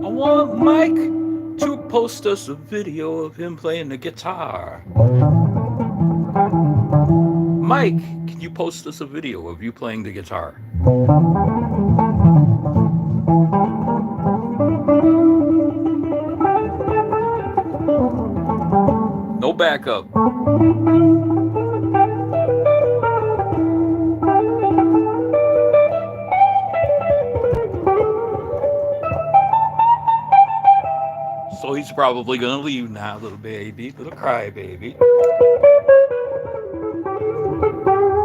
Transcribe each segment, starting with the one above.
I want Mike to post us a video of him playing the guitar. Mike, can you post us a video of you playing the guitar? No backup. So he's probably gonna leave now, little baby, little cry baby.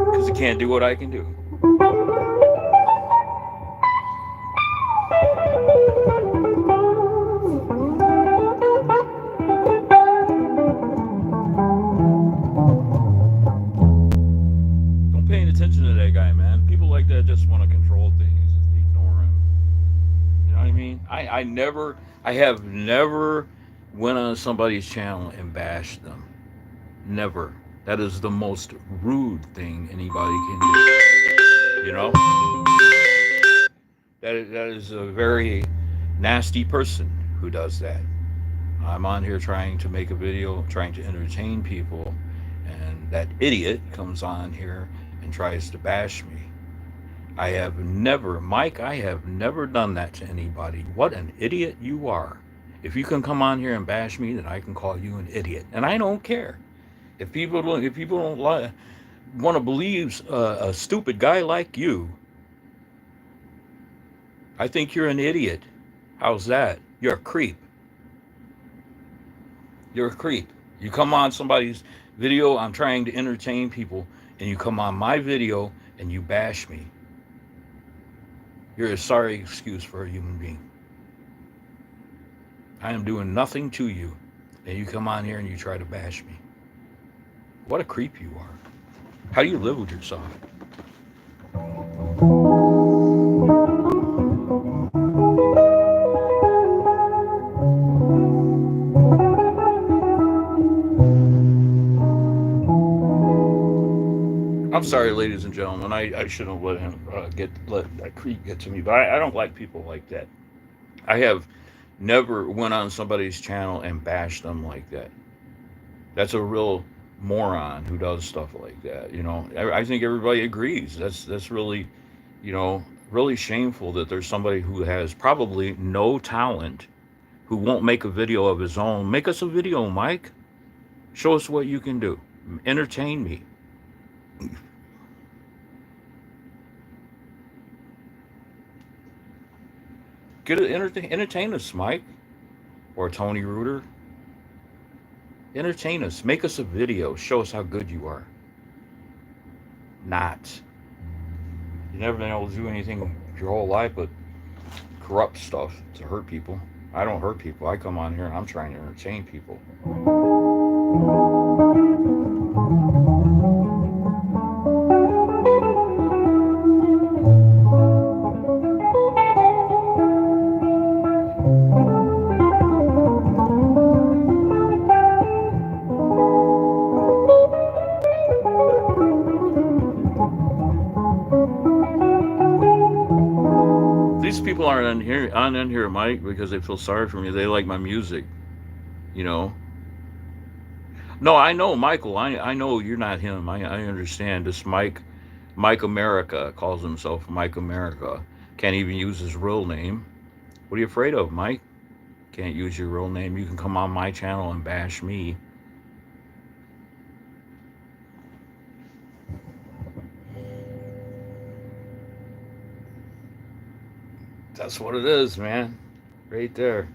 Because he can't do what I can do. Don't pay any attention to that guy, man. People like that just want to control things. Just ignore him. You know what I mean? I have never went on somebody's channel and bashed them. Never. That is the most rude thing anybody can do. You know? That is a very nasty person who does that. I'm on here trying to make a video, trying to entertain people, and that idiot comes on here and tries to bash me. I have never, Mike, I have never done that to anybody. What an idiot you are. If you can come on here and bash me, then I can call you an idiot. And I don't care. If people don't want to believe a stupid guy like you, I think you're an idiot. How's that? You're a creep. You're a creep. You come on somebody's video, I'm trying to entertain people, and you come on my video and you bash me. You're a sorry excuse for a human being. I am doing nothing to you, and you come on here and you try to bash me. What a creep you are. How do you live with yourself? I'm sorry, ladies and gentlemen. I shouldn't let him let that creep get to me, but I don't like people like that. I have never went on somebody's channel and bashed them like that. That's a real moron who does stuff like that. I think everybody agrees. That's really, really shameful that there's somebody who has probably no talent who won't make a video of his own. Make us a video, Mike. Show us what you can do. Entertain me. Entertain us, Mike or Tony Reuter. Entertain us. Make us a video. Show us how good you are. Not. You never been able to do anything your whole life but corrupt stuff to hurt people. I don't hurt people. I come on here and I'm trying to entertain people. These people aren't on here, Mike, because they feel sorry for me. They like my music, you know. No, I know Michael. I know you're not him. I understand. This Mike America calls himself Mike America. Can't even use his real name. What are you afraid of, Mike? Can't use your real name. You can come on my channel and bash me. That's what it is, man. Right there.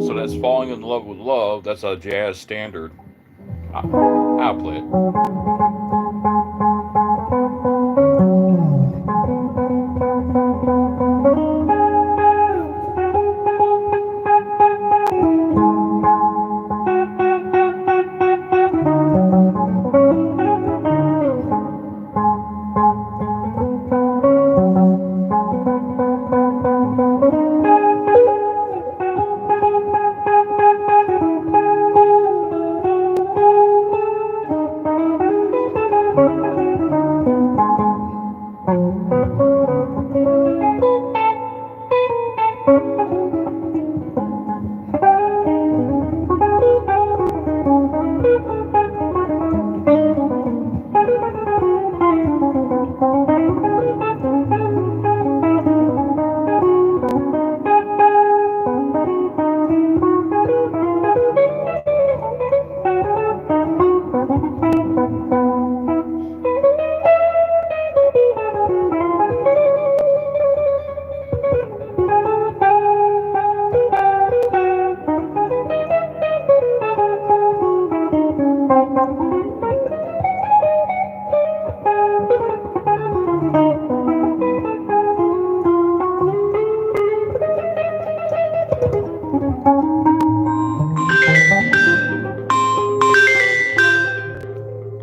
So that's Falling in Love with Love. That's a jazz standard. I'll play it.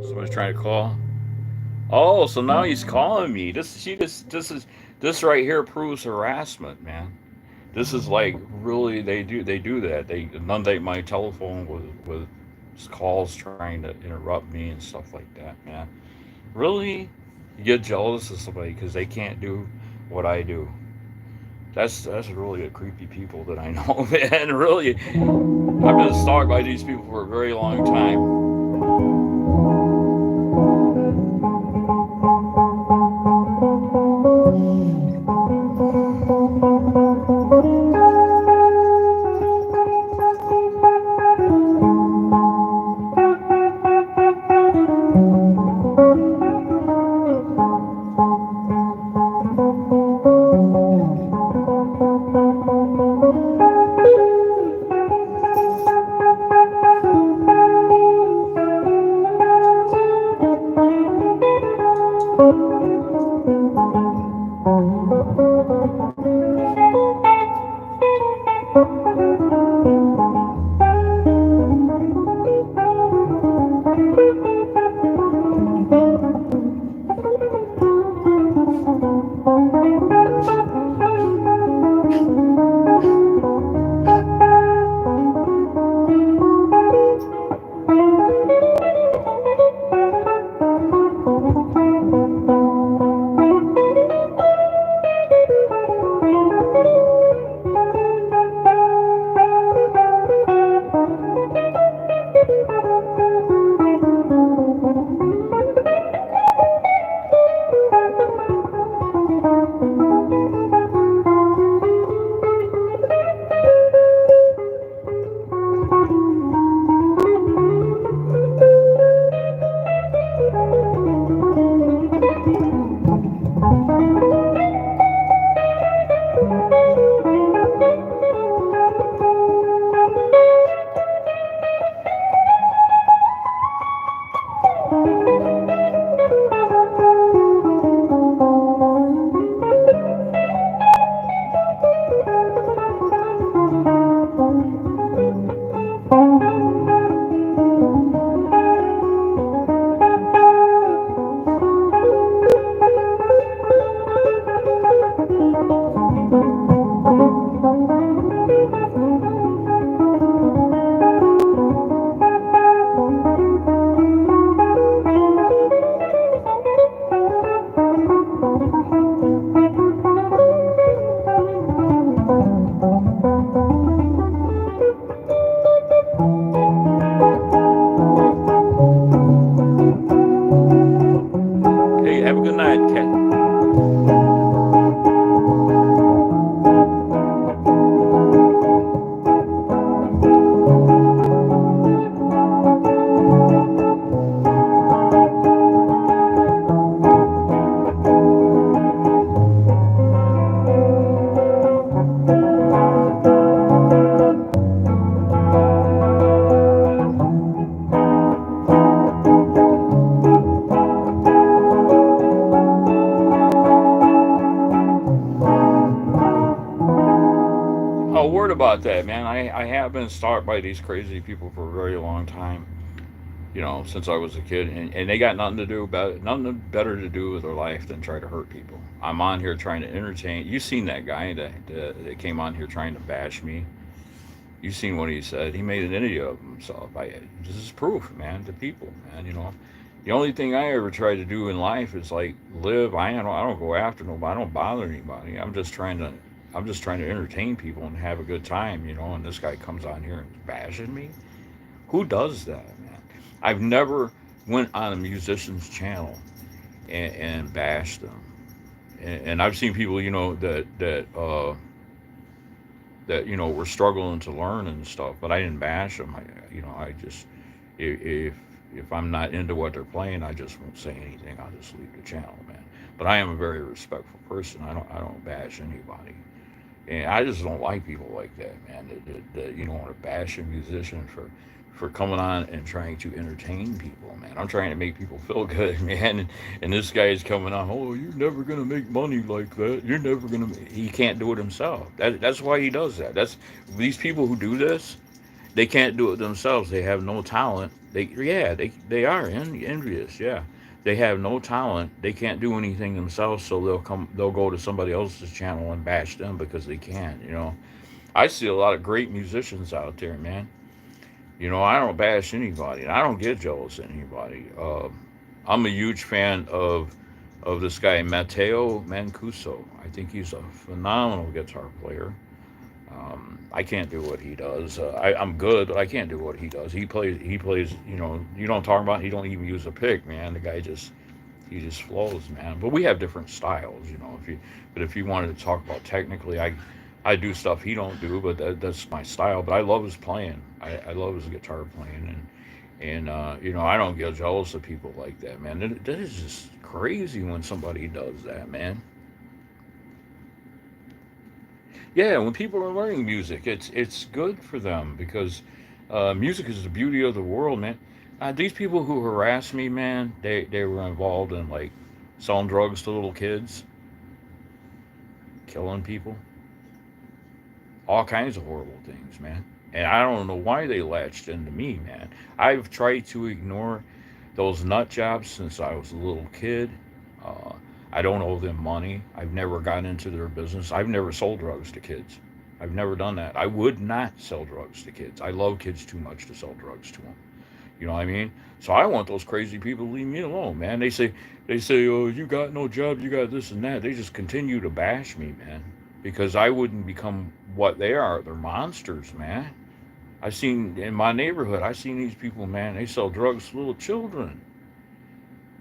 Somebody's trying to call. Oh, so now he's calling me. This see this right here proves harassment, man. This is like really they do that. They inundate my telephone with calls trying to interrupt me and stuff like that, man. Really, you get jealous of somebody because they can't do what I do. That's really a creepy people that I know, man. Really, I've been stalked by these people for a very long time. Hey, have a good night, Cat. Oh, word about that, man. I have been stalked by these crazy people for a very long time. Since I was a kid, and they got nothing to do about it, nothing better to do with their life than try to hurt people. I'm on here trying to entertain. You seen that guy that came on here trying to bash me? You seen what he said? He made an idiot of himself. This is proof, man, to people, man. The only thing I ever try to do in life is like live. I don't go after nobody. I don't bother anybody. I'm just trying to entertain people and have a good time, and this guy comes on here and bashing me. Who does that, man? I've never went on a musician's channel and bashed them. And I've seen people, that were struggling to learn and stuff, but I didn't bash them. I just, if if I'm not into what they're playing, I just won't say anything. I'll just leave the channel, man. But I am a very respectful person. I don't bash anybody. And I just don't like people like that, man. That you don't want to bash a musician for coming on and trying to entertain people, man. I'm trying to make people feel good, man. And this guy is coming on. Oh, you're never gonna make money like that. You're never gonna. He can't do it himself. That's why he does that. That's these people who do this. They can't do it themselves. They have no talent. They are envious. Yeah, they have no talent. They can't do anything themselves, so they'll go to somebody else's channel and bash them because they can. I see a lot of great musicians out there, man. I don't bash anybody, and I don't get jealous of anybody. I'm a huge fan of this guy Matteo Mancuso. I think he's a phenomenal guitar player. I can't do what he does. I'm good, but I can't do what he does. He plays. He plays. You know what I'm talking about. He don't even use a pick, man. The guy he just flows, man. But we have different styles, If you wanted to talk about technically, I do stuff he don't do, but that's my style. But I love his playing. I love his guitar playing, and I don't get jealous of people like that, man. That is just crazy when somebody does that, man. Yeah, when people are learning music, it's good for them because music is the beauty of the world, man. These people who harass me, man, they were involved in like selling drugs to little kids, killing people, all kinds of horrible things, man. And I don't know why they latched into me, man. I've tried to ignore those nut jobs since I was a little kid. Uh, I don't owe them money. I've never gotten into their business. I've never sold drugs to kids. I've never done that. I would not sell drugs to kids. I love kids too much to sell drugs to them. You know what I mean? So I want those crazy people to leave me alone, man. They say, oh, you got no job, you got this and that. They just continue to bash me, man, because I wouldn't become what they are. They're monsters, man. I seen in my neighborhood. I seen these people, man. They sell drugs to little children,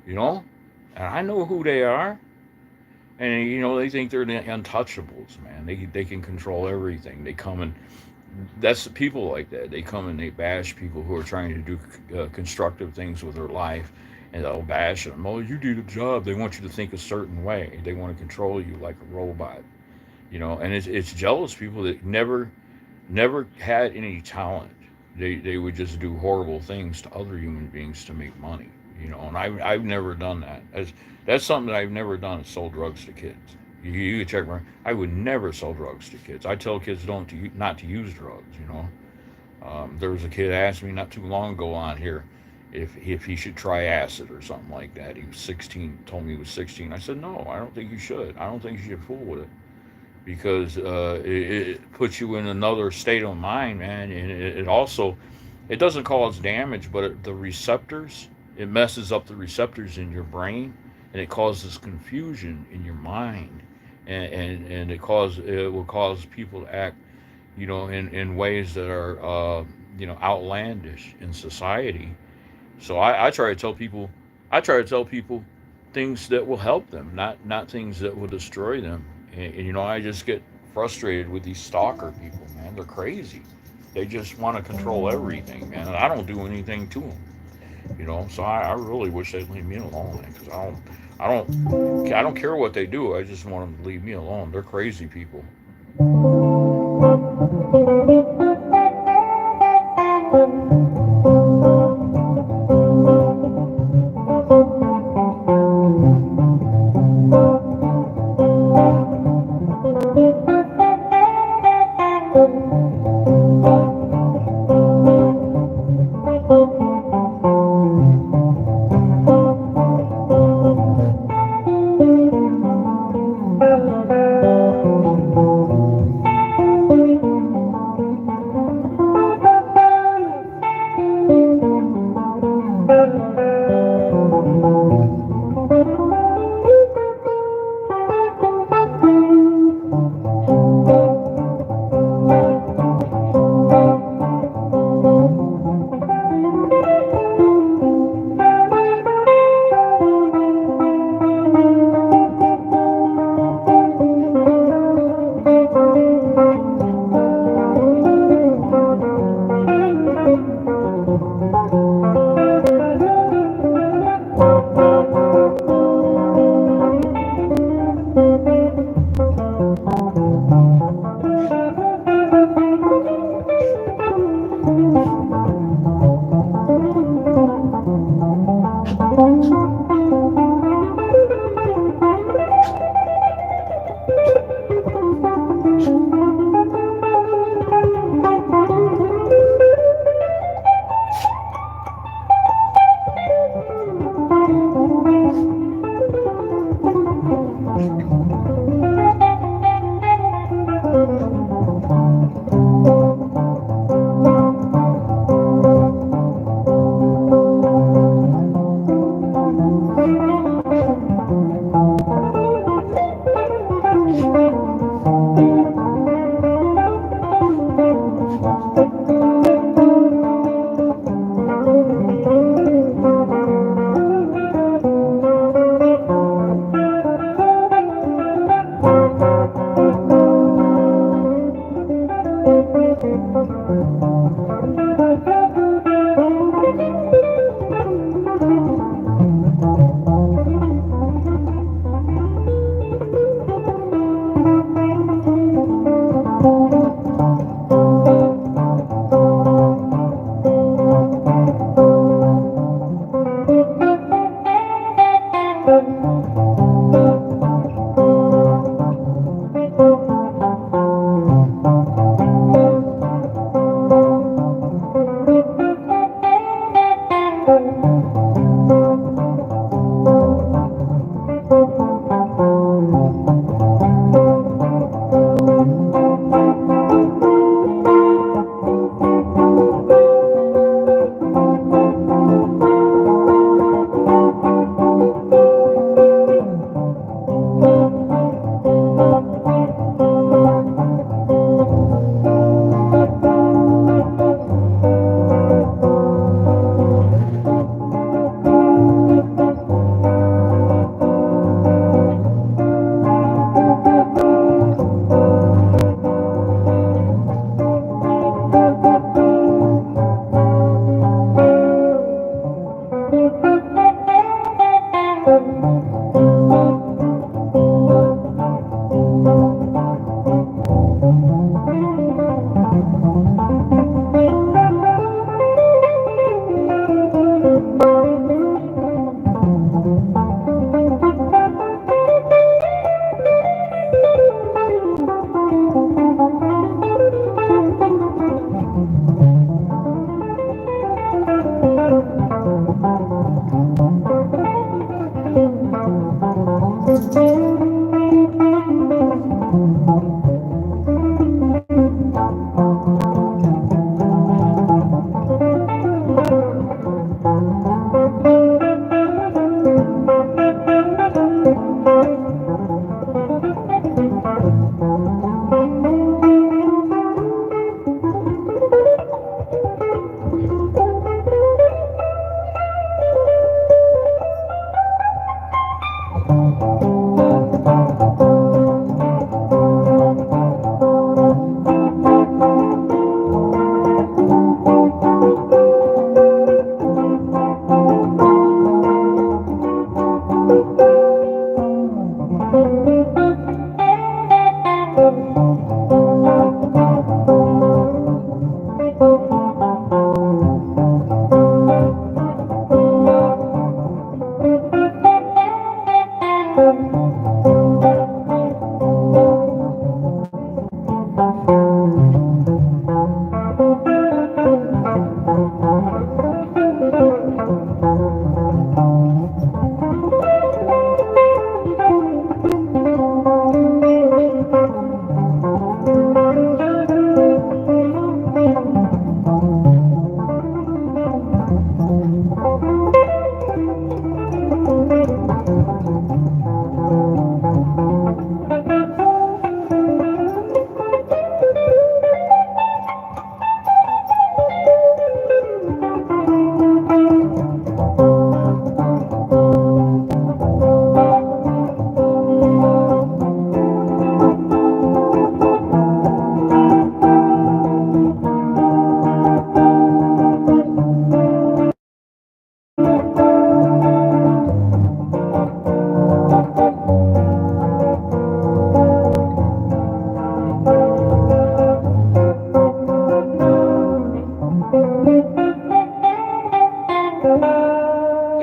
you know, and I know who they are. And they think they're the untouchables, man. They can control everything. They come and that's the people like that. They come and they bash people who are trying to do constructive things with their life, and they'll bash them. Oh, you do the job. They want you to think a certain way. They want to control you like a robot, And it's jealous people that never had any talent. They would just do horrible things to other human beings to make money, And I've never done that. That's something that I've never done is sold drugs to kids. You can check my. I would never sell drugs to kids. I tell kids not to use drugs. There was a kid asked me not too long ago on here if he should try acid or something like that. He was 16. Told me he was 16. I said no. I don't think you should. I don't think you should fool with it because it puts you in another state of mind, man. And it also it doesn't cause damage, but the receptors it messes up the receptors in your brain, and it causes confusion in your mind, and it will cause people to act, in ways that are outlandish in society. So I try to tell people things that will help them, not things that will destroy them. And I just get frustrated with these stalker people, man. They're crazy. They just want to control everything, man. And I don't do anything to them. So I really wish they'd leave me alone, because I don't care what they do. I just want them to leave me alone. They're crazy people.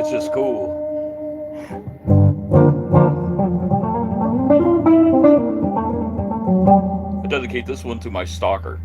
It's just cool. I dedicate this one to my stalker.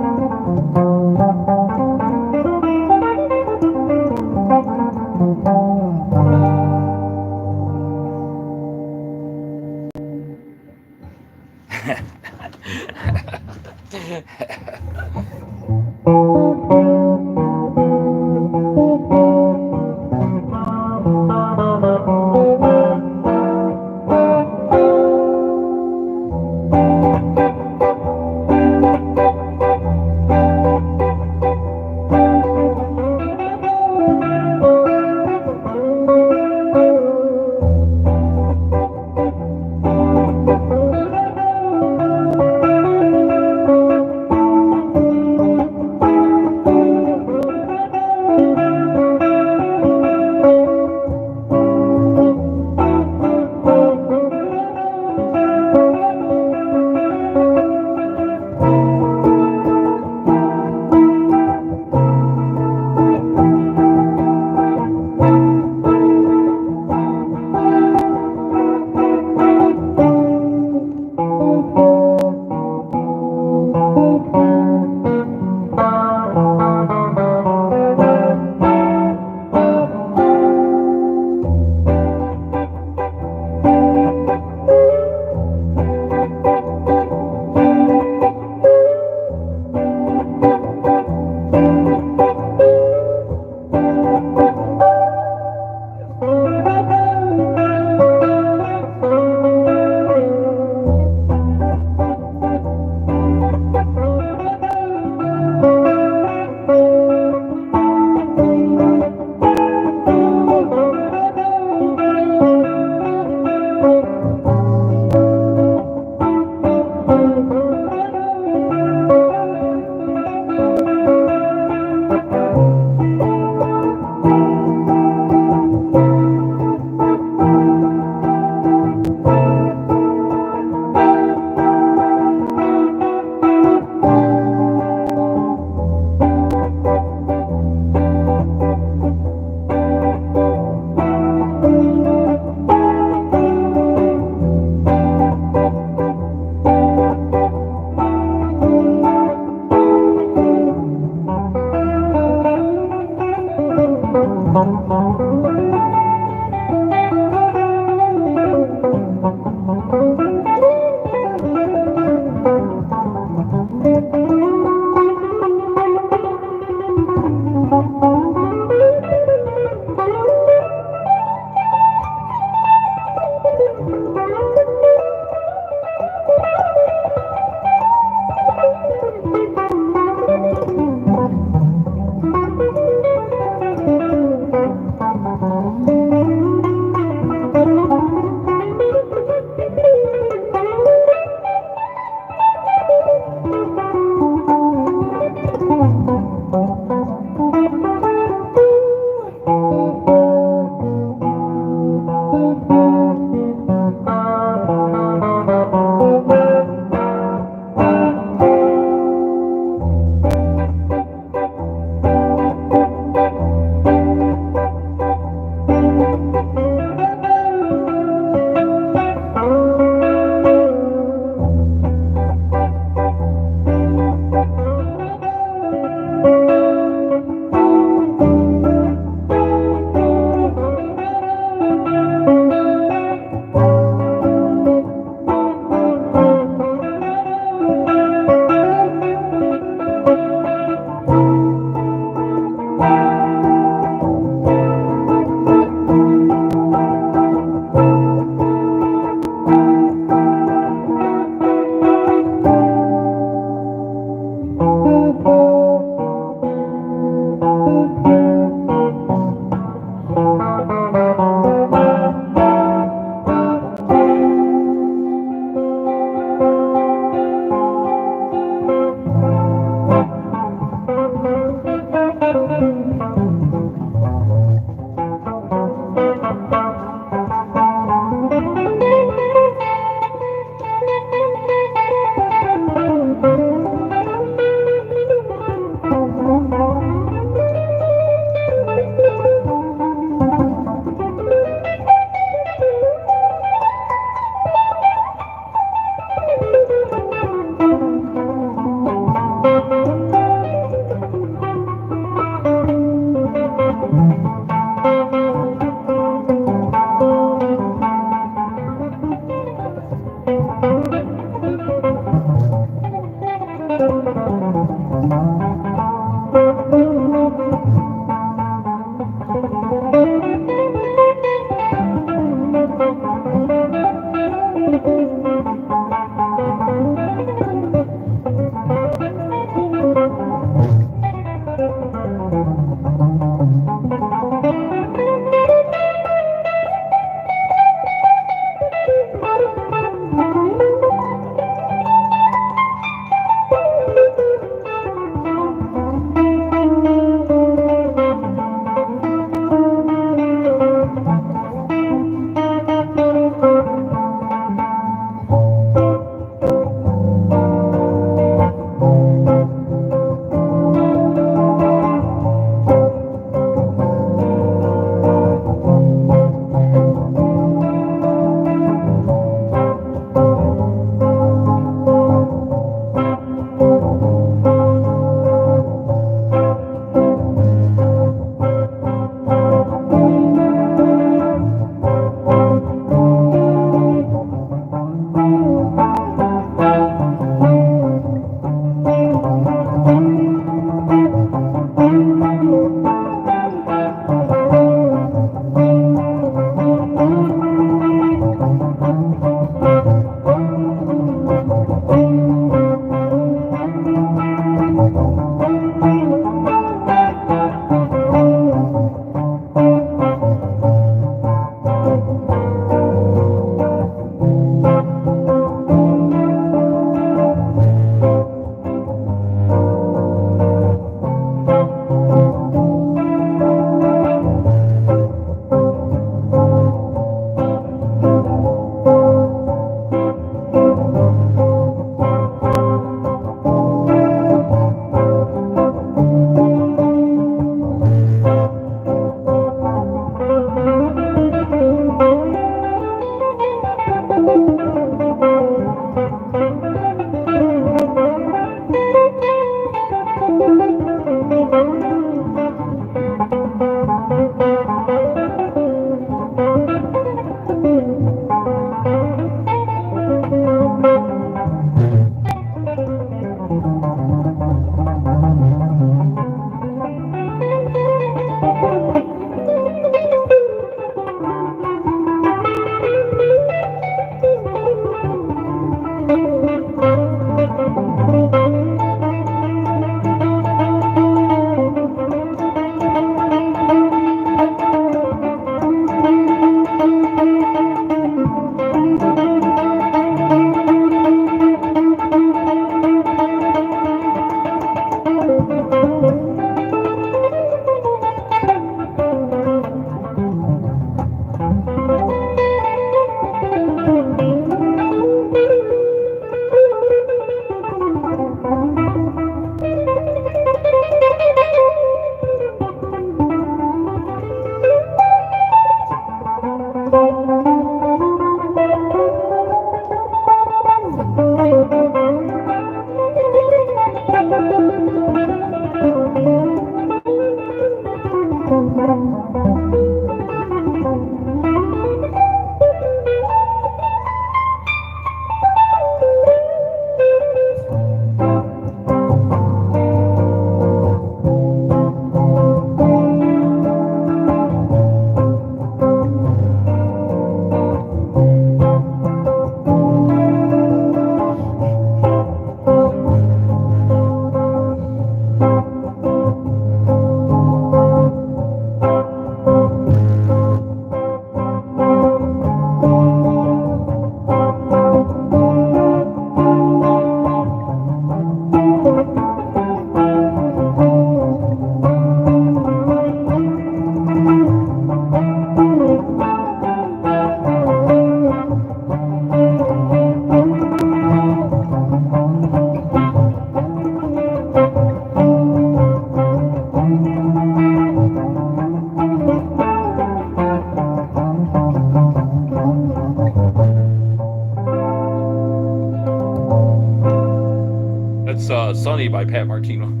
That's Sunny by Pat Martino.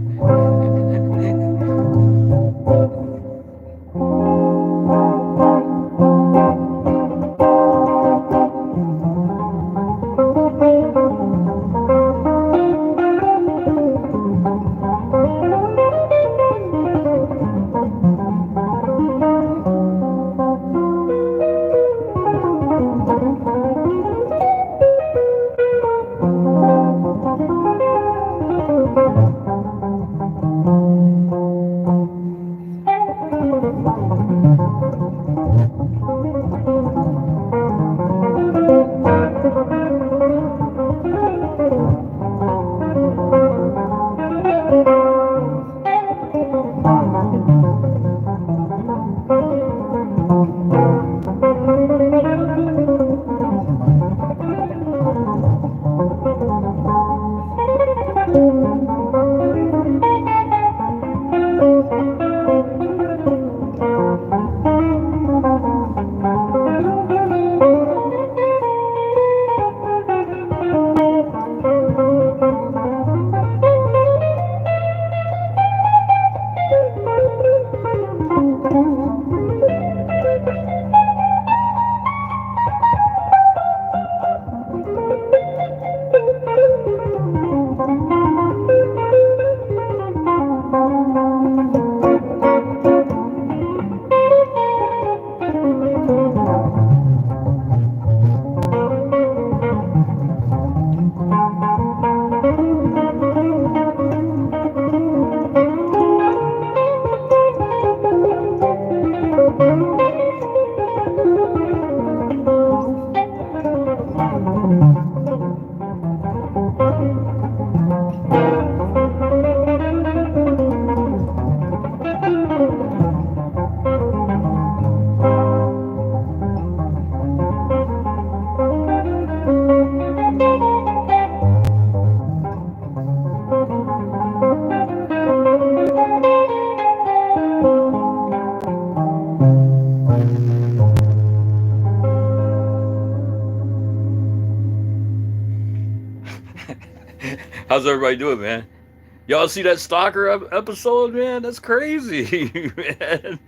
How's everybody doing, man? Y'all see that stalker episode, man? That's crazy, man.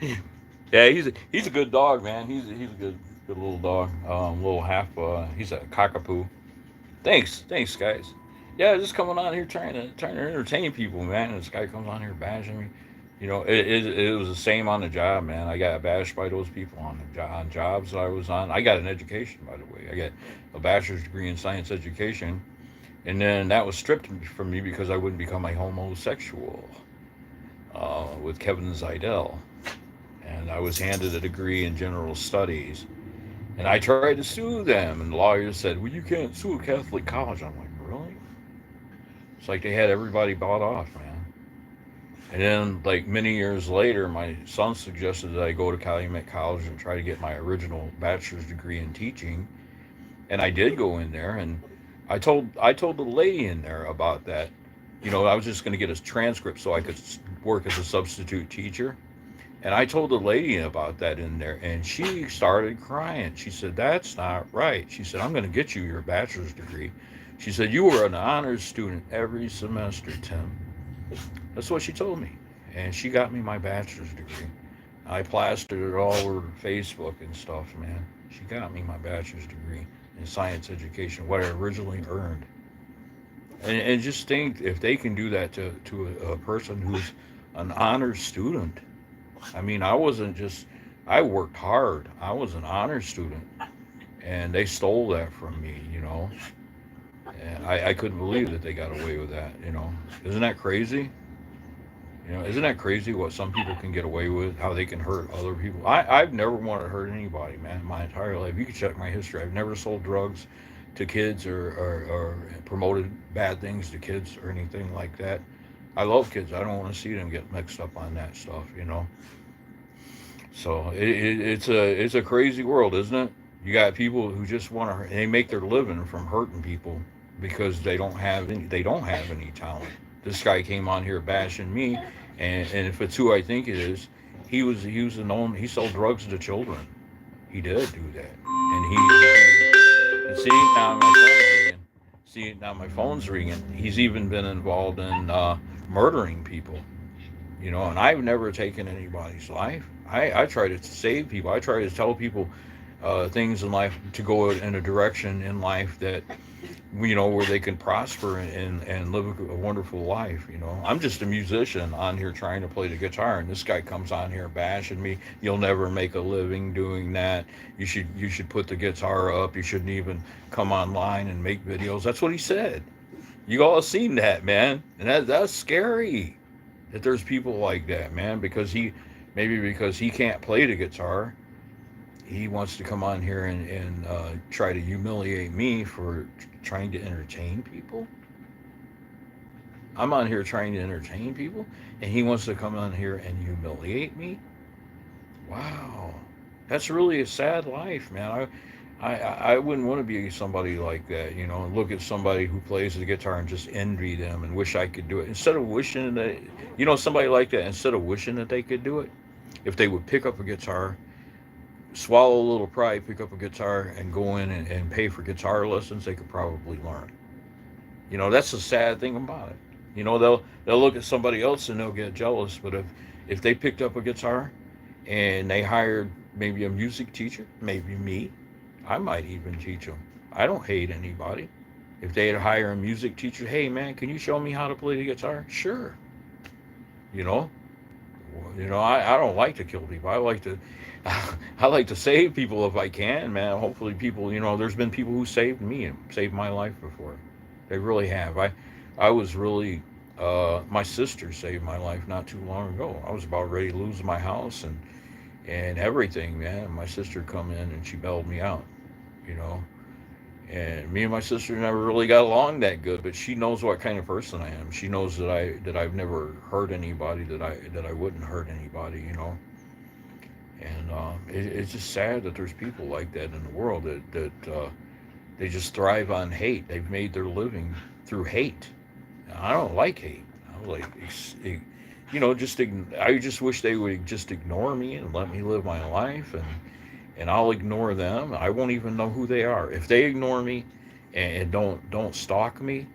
Yeah, he's a good dog, man. He's a good little dog. Little half. He's a cockapoo. Thanks, guys. Yeah, just coming on here trying to entertain people, man. And this guy comes on here bashing me. It was the same on the job, man. I got bashed by those people on jobs that I was on. I got an education, by the way. I got a bachelor's degree in science education, and then that was stripped from me because I wouldn't become a homosexual with Kevin Zidell, and I was handed a degree in general studies, and I tried to sue them, and the lawyer said, "Well, you can't sue a Catholic college." I'm like, really? It's like they had everybody bought off, man. And then, like many years later, my son suggested that I go to Calumet College and try to get my original bachelor's degree in teaching, and I did go in there, and I told the lady in there about that. I was just going to get a transcript so I could work as a substitute teacher. And I told the lady about that in there, and she started crying. She said, "That's not right." She said, "I'm going to get you your bachelor's degree." She said, "You were an honors student every semester, Tim." That's what she told me. And she got me my bachelor's degree. I plastered it all over Facebook and stuff, man. She got me my bachelor's degree in science education, what I originally earned. And just think if they can do that to a person who's an honors student. I mean, I worked hard. I was an honors student. And they stole that from me. And I couldn't believe that they got away with that. Isn't that crazy? Isn't that crazy what some people can get away with, how they can hurt other people? I've never wanted to hurt anybody, man, my entire life. You can check my history. I've never sold drugs to kids or promoted bad things to kids or anything like that. I love kids. I don't want to see them get mixed up on that stuff. So it's a crazy world, isn't it? You got people who just want to hurt. They make their living from hurting people because they don't have any talent. This guy came on here bashing me, and if it's who I think it is, he sold drugs to children. He did do that, and now my phone's ringing. He's even been involved in murdering people, and I've never taken anybody's life. I try to save people. I try to tell people things in life to go in a direction in life that where they can prosper and live a wonderful life. I'm just a musician on here trying to play the guitar, and this guy comes on here bashing me. You'll never make a living doing that. You should put the guitar up. You shouldn't even come online and make videos. That's what he said. You all seen that, man, and that's scary. That there's people like that, man, because he can't play the guitar, he wants to come on here and try to humiliate me for trying to entertain people. I'm on here trying to entertain people, and he wants to come on here and humiliate me. Wow, that's really a sad life, man. I wouldn't want to be somebody like that, and look at somebody who plays the guitar and just envy them and wish I could do it. Instead of wishing that, somebody like that, instead of wishing that they could do it, if they would pick up a guitar, swallow a little pride, pick up a guitar, and go in and pay for guitar lessons, they could probably learn. That's the sad thing about it. They'll look at somebody else and they'll get jealous. But if they picked up a guitar and they hired maybe a music teacher, maybe me, I might even teach them. I don't hate anybody. If they'd hire a music teacher, hey man, can you show me how to play the guitar? Sure. You know, I don't like to kill people. I like to save people if I can, man. Hopefully people, there's been people who saved me and saved my life before. They really have. I was really, my sister saved my life not too long ago. I was about ready to lose my house and everything, man. My sister come in and she bailed me out, you know. And me and my sister never really got along that good, but she knows what kind of person I am. She knows that I've never hurt anybody, that I wouldn't hurt anybody. And it's just sad that there's people like that in the world that they just thrive on hate. They've made their living through hate. And I don't like hate. I like, I just wish they would just ignore me and let me live my life, and I'll ignore them. I won't even know who they are. If they ignore me and don't stalk me,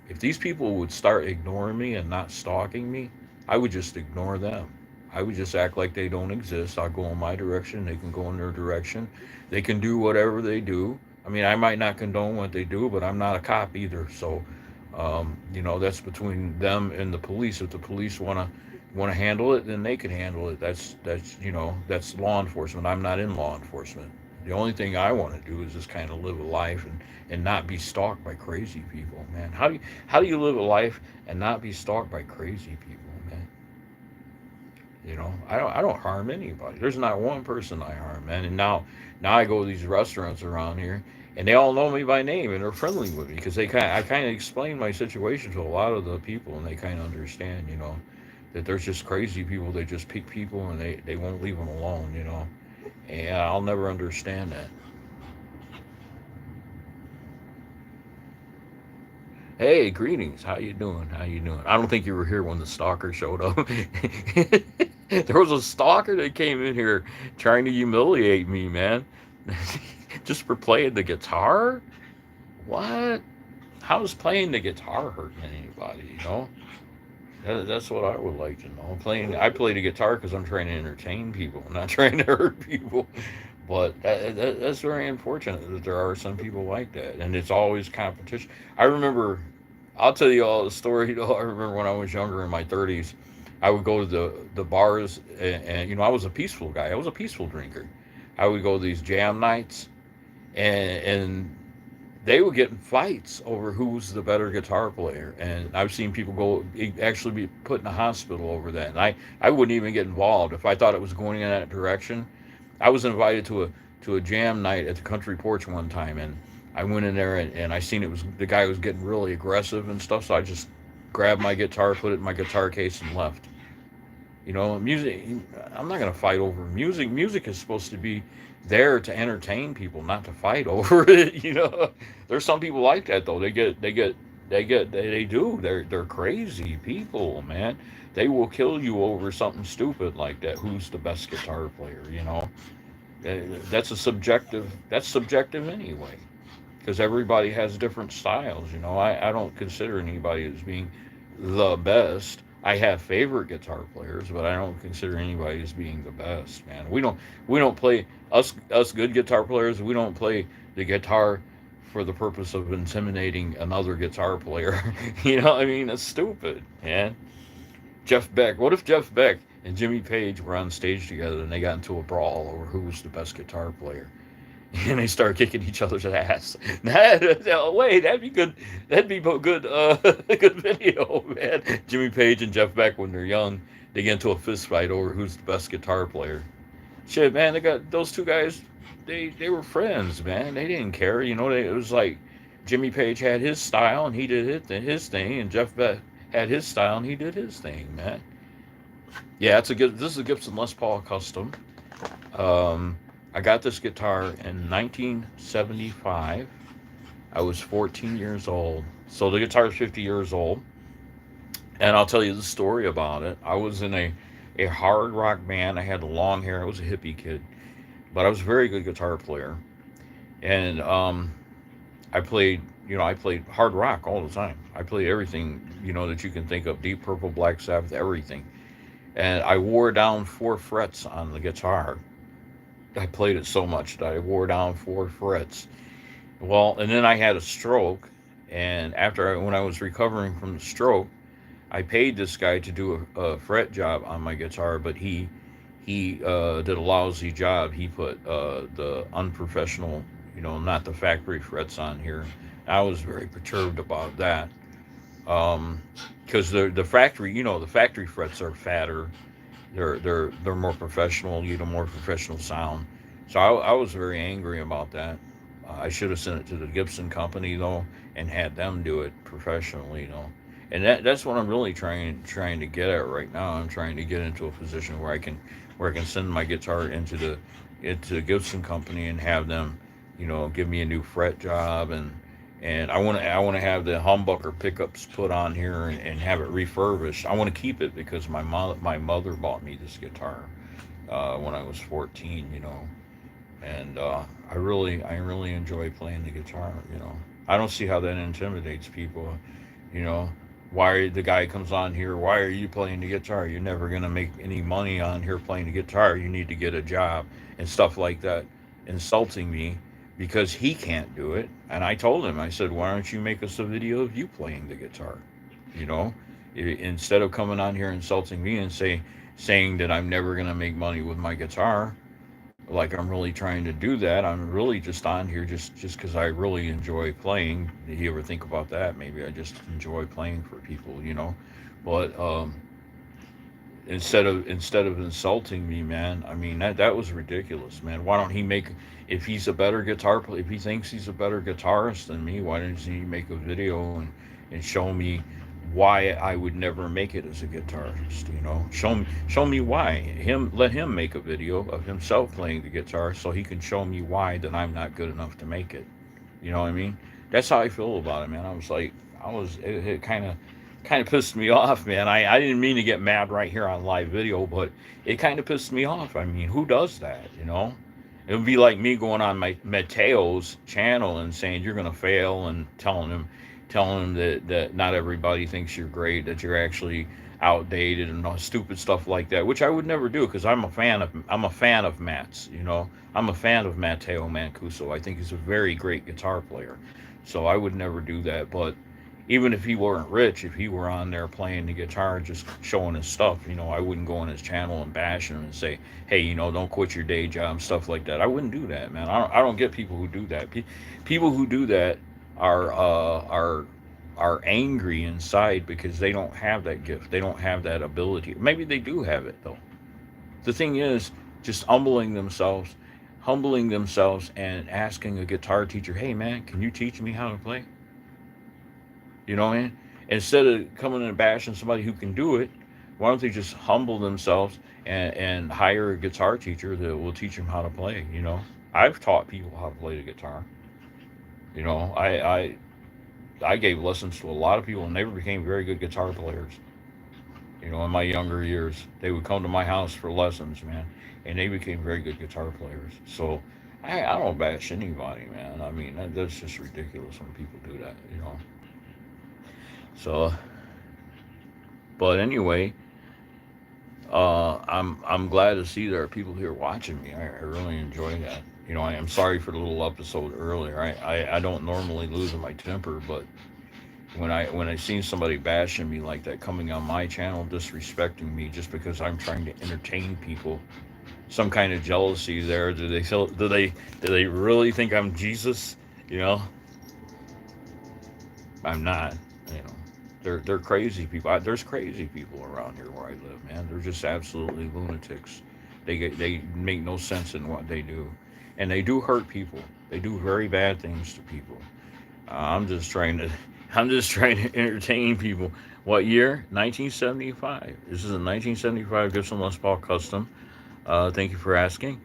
if these people would start ignoring me and not stalking me, I would just ignore them. I would just act like they don't exist. I'll go in my direction. They can go in their direction. They can do whatever they do. I mean, I might not condone what they do, but I'm not a cop either. So, that's between them and the police. If the police want to handle it, then they can handle it. That's law enforcement. I'm not in law enforcement. The only thing I want to do is just kind of live a life and not be stalked by crazy people, man. How do you live a life and not be stalked by crazy people, man? I don't harm anybody. There's not one person I harm, man. And now I go to these restaurants around here, and they all know me by name, and they're friendly with me because I kind of explain my situation to a lot of the people, and they kind of understand, that there's just crazy people. They just pick people and they won't leave them alone. And I'll never understand that. Hey, greetings. How you doing? How you doing? I don't think you were here when the stalker showed up. There was a stalker that came in here trying to humiliate me, man. Just for playing the guitar? What? How's playing the guitar hurting anybody? That's what I would like to know. I play the guitar because I'm trying to entertain people, not trying to hurt people. But that's very unfortunate that there are some people like that, and it's always competition. I remember, I'll tell you all the story. I remember when I was younger in my 30s, I would go to the bars, and I was a peaceful guy. I was a peaceful drinker. I would go to these jam nights, and they would get in fights over who's the better guitar player. And I've seen people actually be put in the hospital over that. And I wouldn't even get involved if I thought it was going in that direction. I was invited to a jam night at the Country Porch one time, and I went in there and I seen the guy was getting really aggressive and stuff. So I just grabbed my guitar, put it in my guitar case, and left. Music, I'm not going to fight over music. Music is supposed to be there to entertain people, not to fight over it. There's some people like that though. They do. They're crazy people, man. They will kill you over something stupid like that. Who's the best guitar player? That's subjective anyway, because everybody has different styles. I don't consider anybody as being the best. I have favorite guitar players, but I don't consider anybody as being the best, man. We don't play, us good guitar players. We don't play the guitar for the purpose of intimidating another guitar player. You know, I mean, it's stupid, man. Jeff Beck. What if Jeff Beck and Jimmy Page were on stage together and they got into a brawl over who was the best guitar player? And they start kicking each other's ass. Wait, that'd be good. That'd be good. Good video, man. Jimmy Page and Jeff Beck when they're young, they get into a fist fight over who's the best guitar player. Shit, man, they got those two guys. They were friends, man. They didn't care, you know. It was like Jimmy Page had his style and he did his thing, and Jeff Beck had his style and he did his thing, man. Yeah, it's a good. This is a Gibson Les Paul Custom. I got this guitar in 1975. I was 14 years old. So the guitar is 50 years old. And I'll tell you the story about it. I was in a hard rock band. I had long hair. I was a hippie kid. But I was a very good guitar player. And I played, I played hard rock all the time. I played everything, that you can think of. Deep Purple, Black Sabbath, everything. And I wore down 4 frets on the guitar. I played it so much that I wore down 4 frets. Well, and then I had a stroke. And when I was recovering from the stroke, I paid this guy to do a fret job on my guitar, but he did a lousy job. He put the unprofessional, not the factory frets on here. I was very perturbed about that, because the factory frets are fatter. They're more professional. More professional sound. So I was very angry about that. I should have sent it to the Gibson company though and had them do it professionally, And that's what I'm really trying to get at right now. I'm trying to get into a position where I can send my guitar into the Gibson company and have them, give me a new fret job, and I want to have the humbucker pickups put on here and have it refurbished. I want to keep it because my mother bought me this guitar when I was 14, and I really enjoy playing the guitar. I don't see how that intimidates people. Why the guy comes on here? Why are you playing the guitar? You're never gonna make any money on here playing the guitar. You need to get a job and stuff like that, insulting me because he can't do it. And I told him, I said, why don't you make us a video of you playing the guitar? Instead of coming on here insulting me and saying that I'm never gonna make money with my guitar, like I'm really trying to do that. I'm really just on here just because I really enjoy playing. Did you ever think about that? Maybe I just enjoy playing for people, But instead of insulting me, man, I mean that was ridiculous, man. Why don't he make, if he's a better guitar player, if he thinks he's a better guitarist than me, why doesn't he make a video and show me why I would never make it as a guitarist, Show me why. Let him make a video of himself playing the guitar so he can show me why that I'm not good enough to make it. You know what I mean? That's how I feel about it, man. It kind of pissed me off, man. I didn't mean to get mad right here on live video, but it kind of pissed me off. I mean, who does that, It would be like me going on Mateo's channel and saying you're going to fail and telling him that not everybody thinks you're great, that you're actually outdated and all stupid stuff like that, which I would never do because I'm a fan of Matt's, I'm a fan of Matteo Mancuso. I think he's a very great guitar player. So I would never do that. But even if he weren't rich, if he were on there playing the guitar, just showing his stuff, I wouldn't go on his channel and bash him and say, hey, don't quit your day job, stuff like that. I wouldn't do that, man. I don't get people who do that. People who do that are angry inside because they don't have that gift. They don't have that ability. Maybe they do have it though. The thing is just humbling themselves and asking a guitar teacher, hey man, can you teach me how to play? You know what I mean? Instead of coming and bashing somebody who can do it, why don't they just humble themselves and hire a guitar teacher that will teach them how to play? I've taught people how to play the guitar. I gave lessons to a lot of people and they became very good guitar players. In my younger years, they would come to my house for lessons, man, and they became very good guitar players. So I don't bash anybody, man. I mean, that's just ridiculous when people do that, So, but anyway, I'm glad to see there are people here watching me. I really enjoy that. I'm sorry for the little episode earlier. I don't normally lose my temper, but when I seen somebody bashing me like that coming on my channel, disrespecting me just because I'm trying to entertain people, some kind of jealousy there. Do they really think I'm Jesus? You know, I'm not. You know, they're crazy people. There's crazy people around here where I live, man. They're just absolutely lunatics. They make no sense in what they do, and they do hurt people. They do very bad things to people. I'm just trying to I'm just trying to entertain people. What year? 1975. This is a 1975 Gibson Les Paul Custom. Thank you for asking.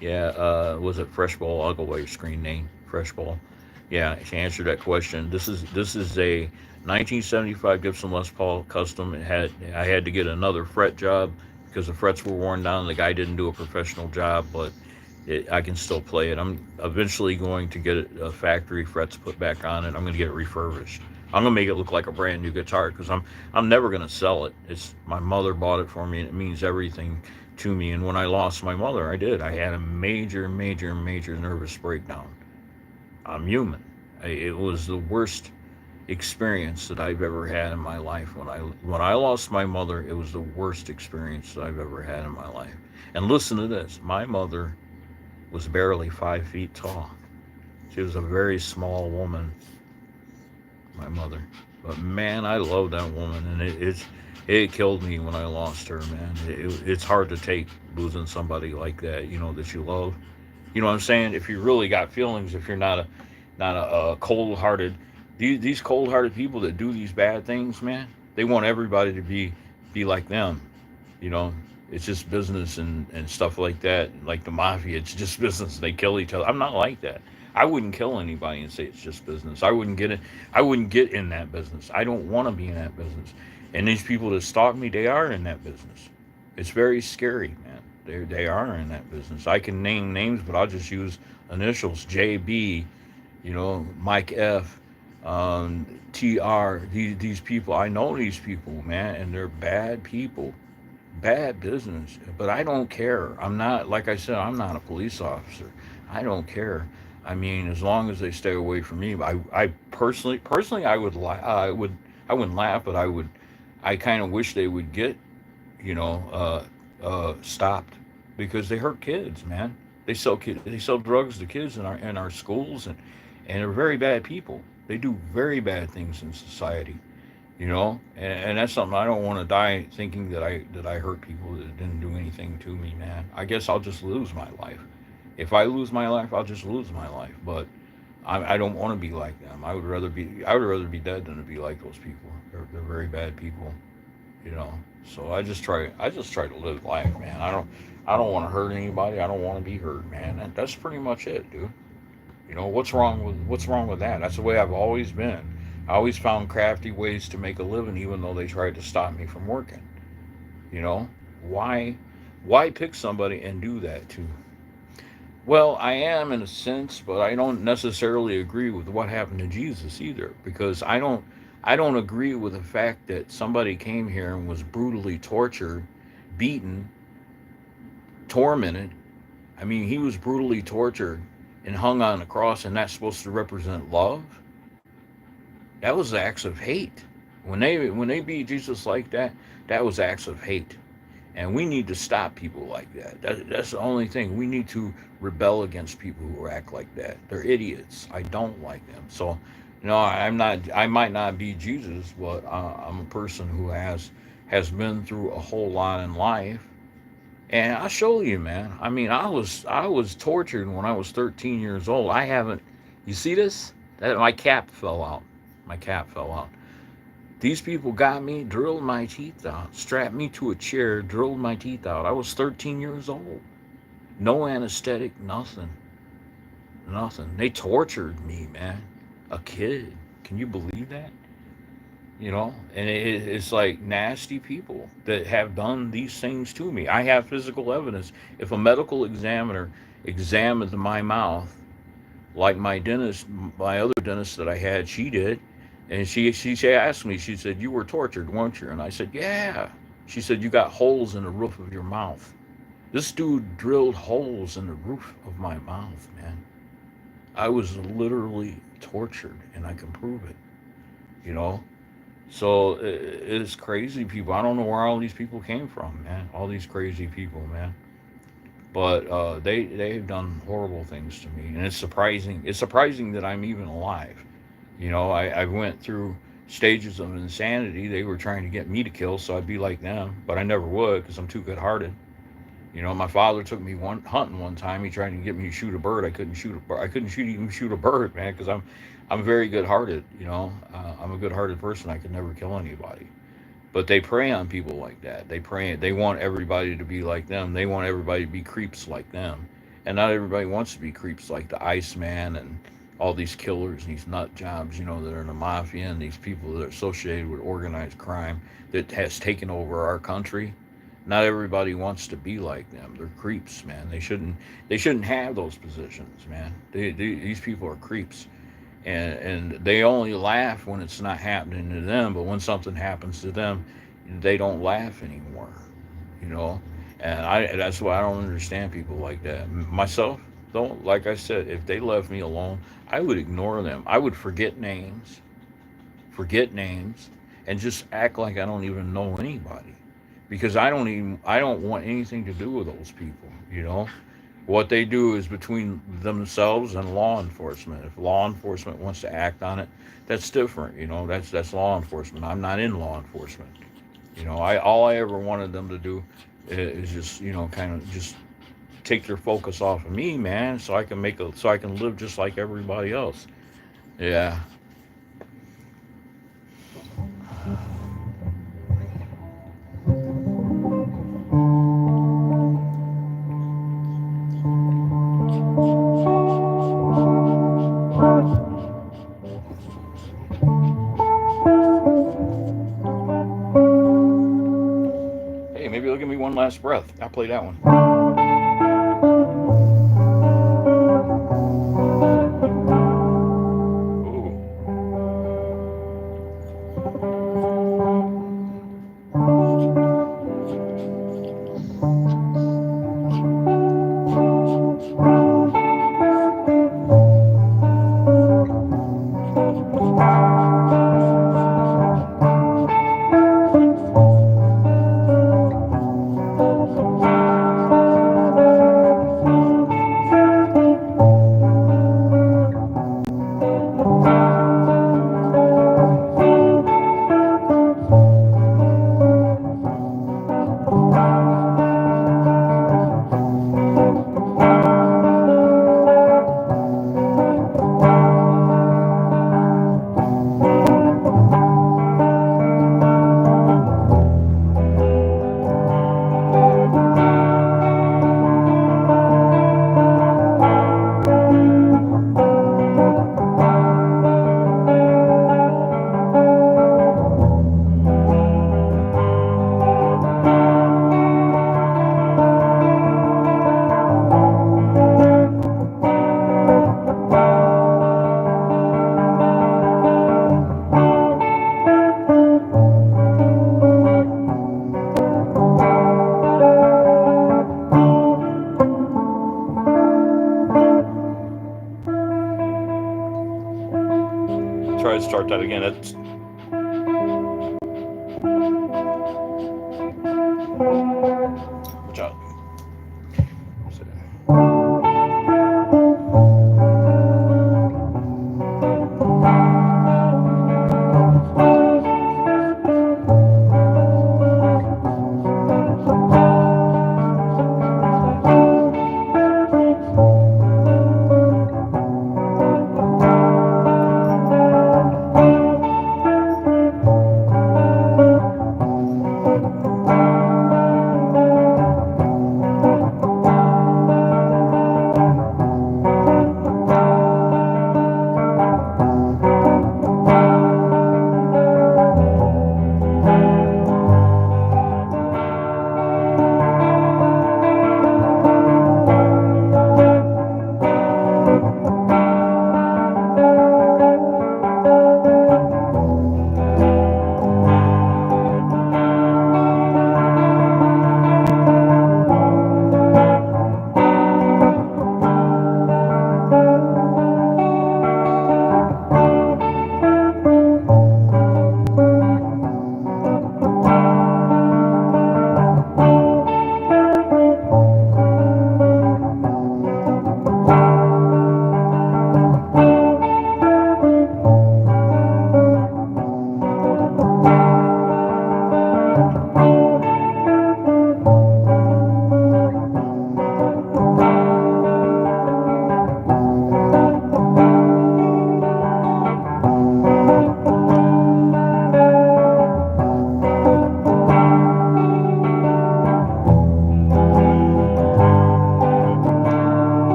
Yeah, was it Fresh Ball? I'll go by your screen name, Fresh Ball. Yeah, to answer that question, this is a 1975 Gibson Les Paul Custom. I had to get another fret job because the frets were worn down. The guy didn't do a professional job, but I can still play it. I'm eventually going to get a factory frets put back on it. I'm going to get it refurbished. I'm going to make it look like a brand new guitar because I'm never going to sell it. It's my mother bought it for me, and it means everything to me. And when I lost my mother, I did. I had a major, major, major nervous breakdown. I'm human. It was the worst experience that I've ever had in my life. When I lost my mother, it was the worst experience that I've ever had in my life. And listen to this: my mother was barely 5 feet tall. She was a very small woman, my mother. But man, I love that woman, and it killed me when I lost her, man. It's hard to take losing somebody like that, that you love. You know what I'm saying? If you really got feelings, if you're not a cold-hearted, these cold-hearted people that do these bad things, man, they want everybody to be like them. You know, it's just business and stuff like that. Like the mafia, it's just business. They kill each other. I'm not like that. I wouldn't kill anybody and say it's just business. I wouldn't get it. I wouldn't get in that business. I don't want to be in that business. And these people that stalk me, they are in that business. It's very scary, man. They are in that business. I can name names, but I'll just use initials: JB, Mike F, TR. These people, I know these people, man, and they're bad people, bad business. But I don't care. I'm not, like I said, I'm not a police officer. I don't care. I mean, as long as they stay away from me. I personally, I wouldn't laugh, but I kind of wish they would get, you know, stopped because they hurt kids, man. They sell drugs to kids in our schools, and they're very bad people. They do very bad things in society, and that's something I don't want to die thinking that I hurt people that didn't do anything to me, man. I guess I'll just lose my life. If I lose my life, I'll just lose my life. But I don't want to be like them. I would rather be dead than to be like those people. They're very bad people, you know. So I just try to live life, man. I don't want to hurt anybody. I don't want to be hurt, man. That's pretty much it, dude. What's wrong with that? That's the way I've always been. I always found crafty ways to make a living, even though they tried to stop me from working. You know, why why pick somebody and do that to? Well, I am in a sense, but I don't necessarily agree with what happened to Jesus either, because I don't agree with the fact that somebody came here and was brutally tortured, beaten, tormented. I mean, he was brutally tortured and hung on the cross, and that's supposed to represent love. That was acts of hate. When they beat Jesus like that, that was acts of hate. And we need to stop people like that. That's the only thing. We need to rebel against people who act like that. They're idiots. I don't like them. So, I'm not. I might not be Jesus, but I'm a person who has been through a whole lot in life. And I'll show you, man. I mean, I was tortured when I was 13 years old. I haven't. You see this? That my cap fell out. My cap fell out. These people got me, drilled my teeth out, strapped me to a chair, drilled my teeth out. I was 13 years old. No anesthetic, nothing. Nothing. They tortured me, man. A kid. Can you believe that? And it's like nasty people that have done these things to me. I have physical evidence. If a medical examiner examined my mouth, like my other dentist that I had, she did, and she asked me. She said, "You were tortured, weren't you?" And I said, "Yeah." She said, "You got holes in the roof of your mouth." This dude drilled holes in the roof of my mouth, man. I was literally tortured, and I can prove it, you know? So it's crazy people. I don't know where all these people came from, man. All these crazy people, man. But they've done horrible things to me, and it's surprising. It's surprising that I'm even alive. You know, I went through stages of insanity. They were trying to get me to kill, so I'd be like them, but I never would because I'm too good-hearted. You know, my father took me one hunting one time. He tried to get me to shoot a bird. I couldn't shoot a bird. I couldn't even shoot a bird, man, because I'm very good-hearted. You know, I'm a good-hearted person. I could never kill anybody. But they prey on people like that. They prey. They want everybody to be like them. They want everybody to be creeps like them. And not everybody wants to be creeps like the Iceman and all these killers and these nut jobs, you know, that are in the mafia and these people that are associated with organized crime that has taken over our country. Not everybody wants to be like them. They're creeps, man. They shouldn't have those positions, man. These people are creeps, and they only laugh when it's not happening to them, but when something happens to them, they don't laugh anymore, you know. And that's why I don't understand people like that myself. Don't, like I said, if they left me alone, I would ignore them. I would forget names and just act like I don't even know anybody, because I don't want anything to do with those people, you know. What they do is between themselves and law enforcement. If law enforcement wants to act on it, that's different. You know, that's law enforcement. I'm not in law enforcement. You know, I all I ever wanted them to do is just, you know, kind of just take their focus off of me, man, so I can live just like everybody else. Yeah. Hey, maybe they'll give me one last breath. I'll play that one. Ooh. Try to start that again. That's watch out.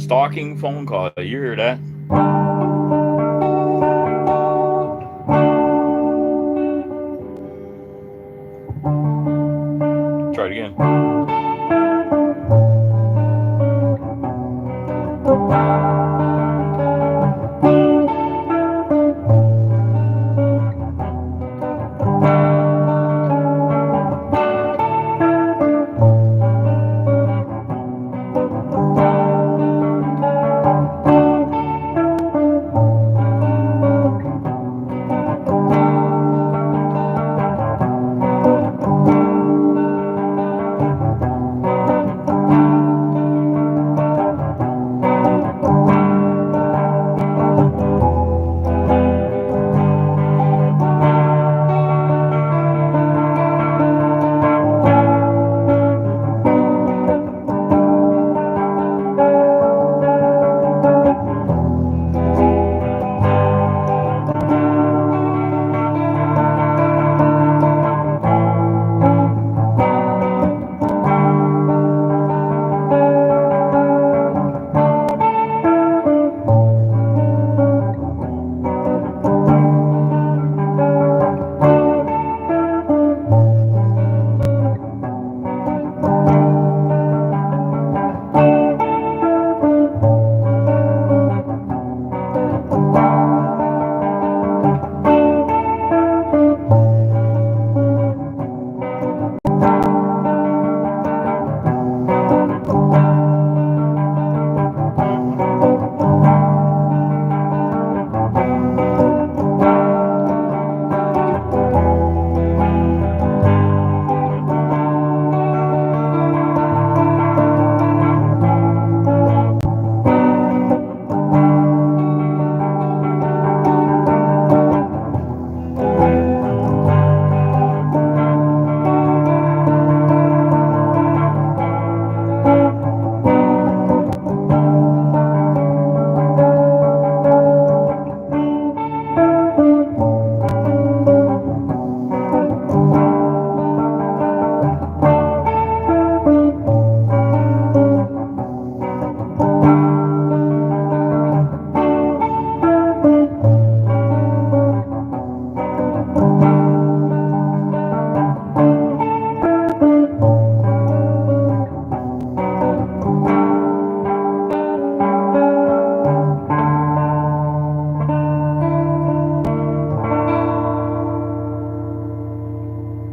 Stalking phone call. You hear that? Try it again.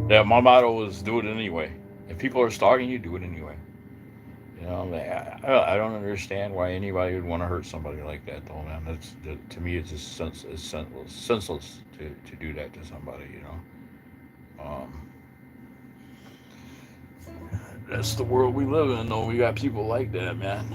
Yeah, my motto was do it anyway. If people are stalking you, do it anyway. You know, I don't understand why anybody would want to hurt somebody like that, though, man. To me, it's just senseless to do that to somebody. You know, that's the world we live in. Though we got people like that, man.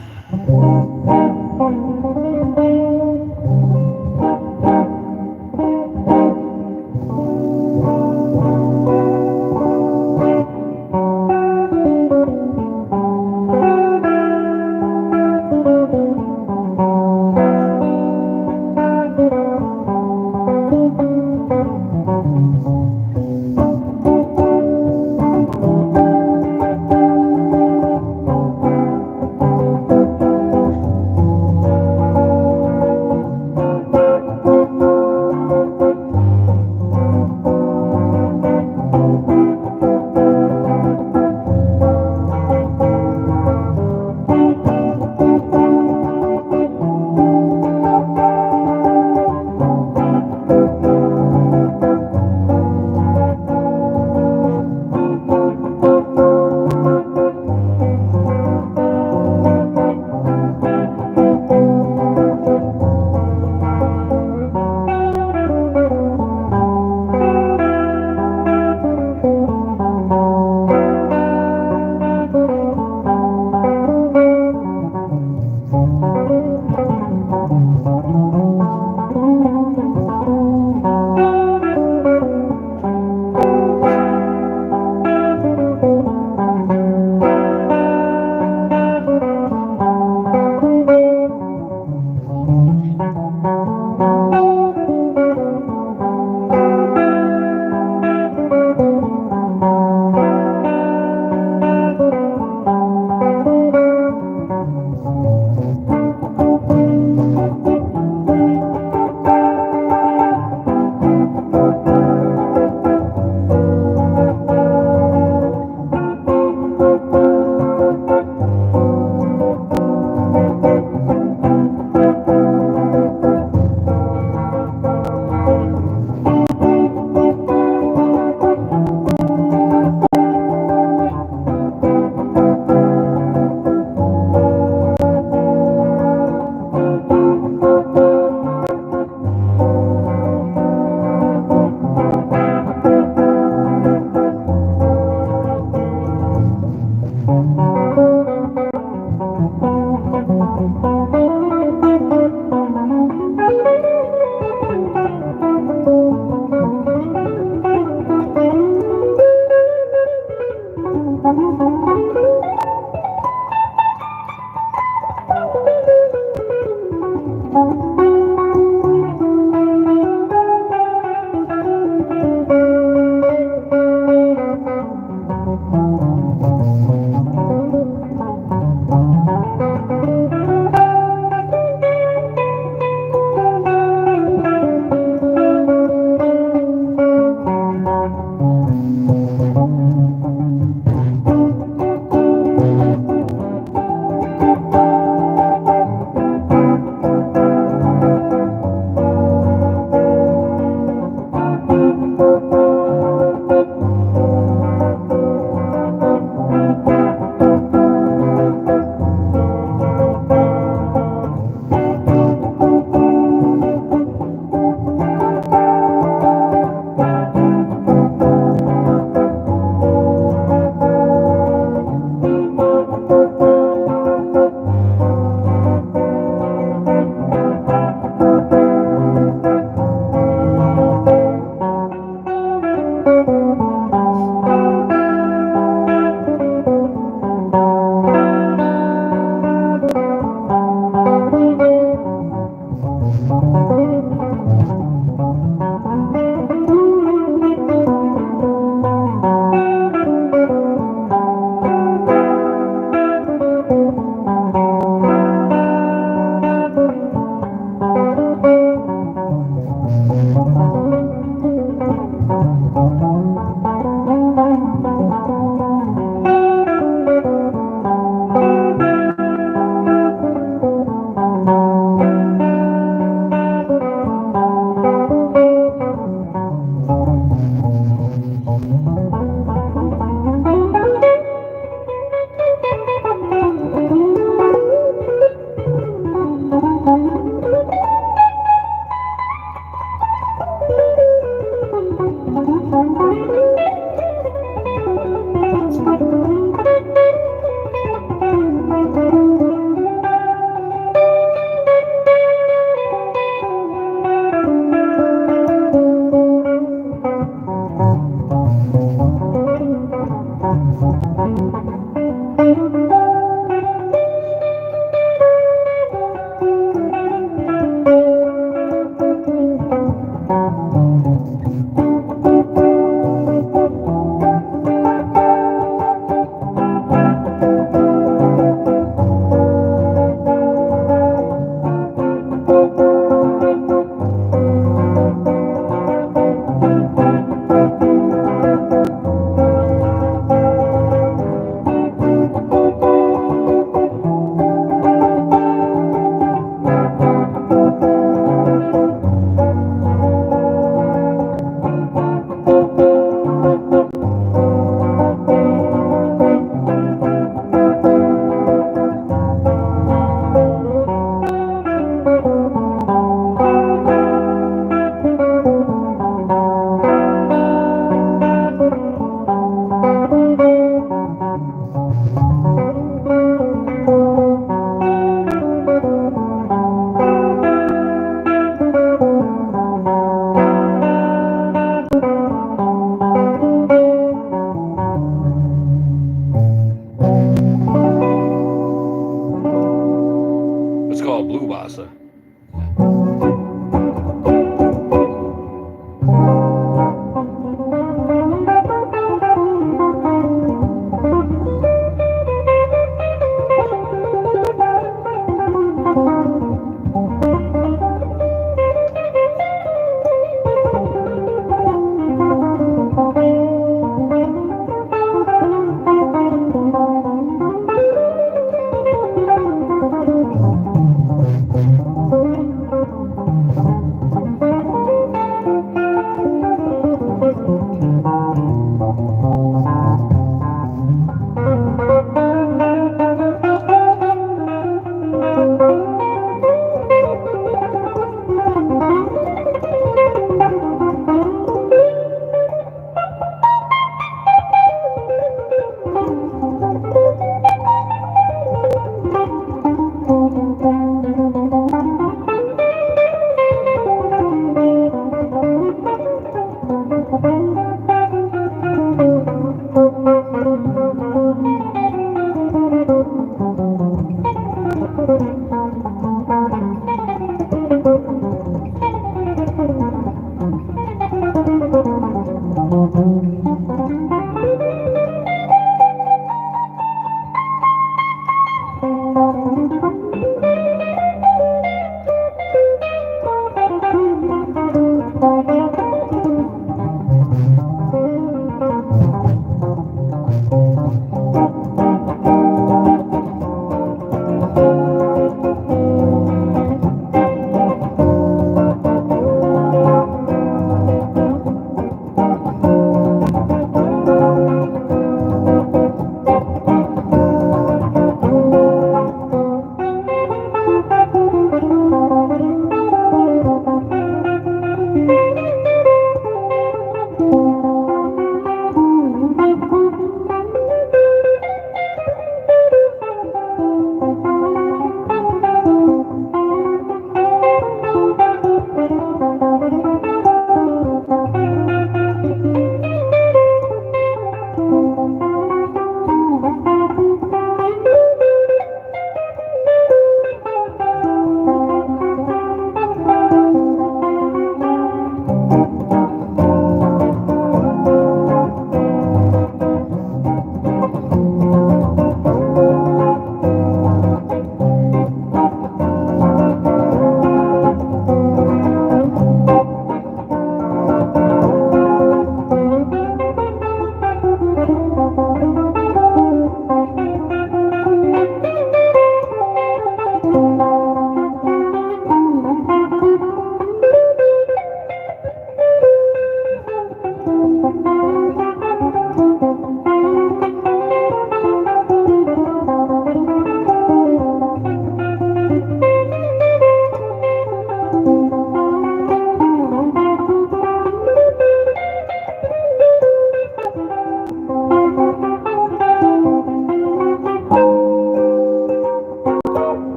It's called blue bossa.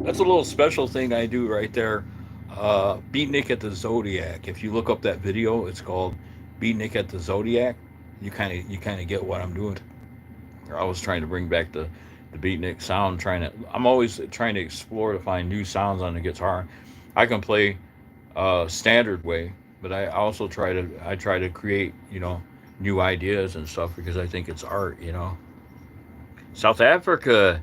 That's a little special thing I do right there. Beatnik at the Zodiac. If you look up that video, it's called Beatnik at the Zodiac. You kind of get what I'm doing. I was trying to bring back the beatnik sound. I'm always trying to explore to find new sounds on the guitar. I can play standard way, but I try to create new ideas and stuff because I think it's art. South Africa.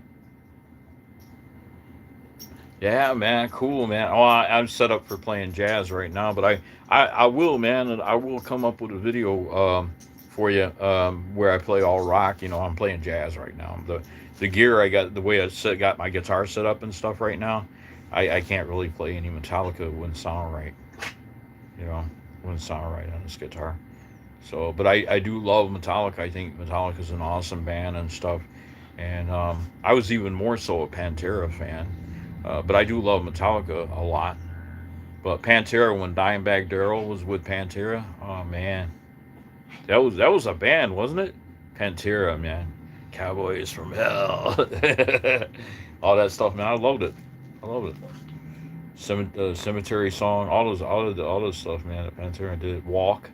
Yeah, man, cool, man. Oh, I'm set up for playing jazz right now, but I will, man, and I will come up with a video for you where I play all rock. I'm playing jazz right now. The gear I got, the way got my guitar set up and stuff right now, I can't really play any Metallica. It wouldn't sound right, you know, wouldn't sound right on this guitar. So, but I do love Metallica. I think Metallica's an awesome band and stuff. And I was even more so a Pantera fan. But I do love Metallica a lot. But Pantera, when Dimebag Darrell was with Pantera, oh man, that was a band, wasn't it? Pantera, man, Cowboys from Hell, all that stuff, man. I loved it. I loved it. Cemetery Song, all those stuff, man. That Pantera did. Walk.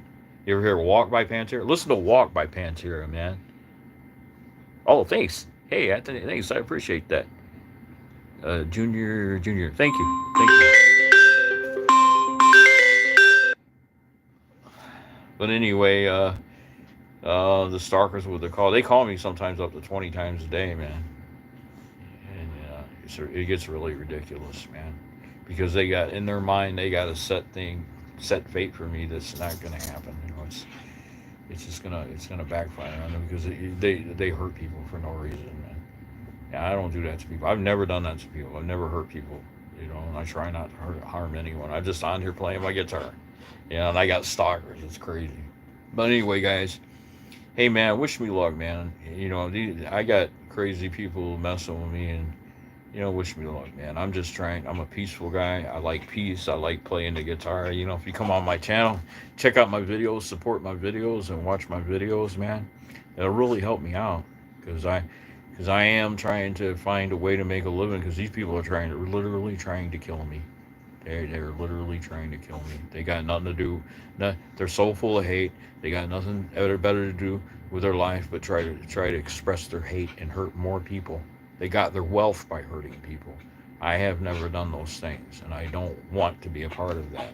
You ever hear Walk by Pantera? Listen to Walk by Pantera, man. Oh, thanks. Hey, Anthony, thanks. I appreciate that. Junior. Thank you. But anyway, The stalkers, what they're called, they call me sometimes up to 20 times a day, man. And it gets really ridiculous, man, because they got in their mind they got a set fate for me that's not going to happen. It's just gonna backfire on them because they hurt people for no reason, man. Yeah, I don't do that to people. I've never done that to people. I've never hurt people. And I try not to harm anyone. I'm just on here playing my guitar. And I got stalkers. It's crazy. But anyway, guys, hey man, wish me luck, man. I got crazy people messing with me, and wish me luck, man. I'm just trying. I'm a peaceful guy. I like peace. I like playing the guitar. If you come on my channel, check out my videos, support my videos, and watch my videos, man. It'll really help me out because I am trying to find a way to make a living. Because these people are literally trying to kill me. They're literally trying to kill me. They got nothing to do. They're so full of hate. They got nothing better to do with their life but try to express their hate and hurt more people. They got their wealth by hurting people. I have never done those things, and I don't want to be a part of that.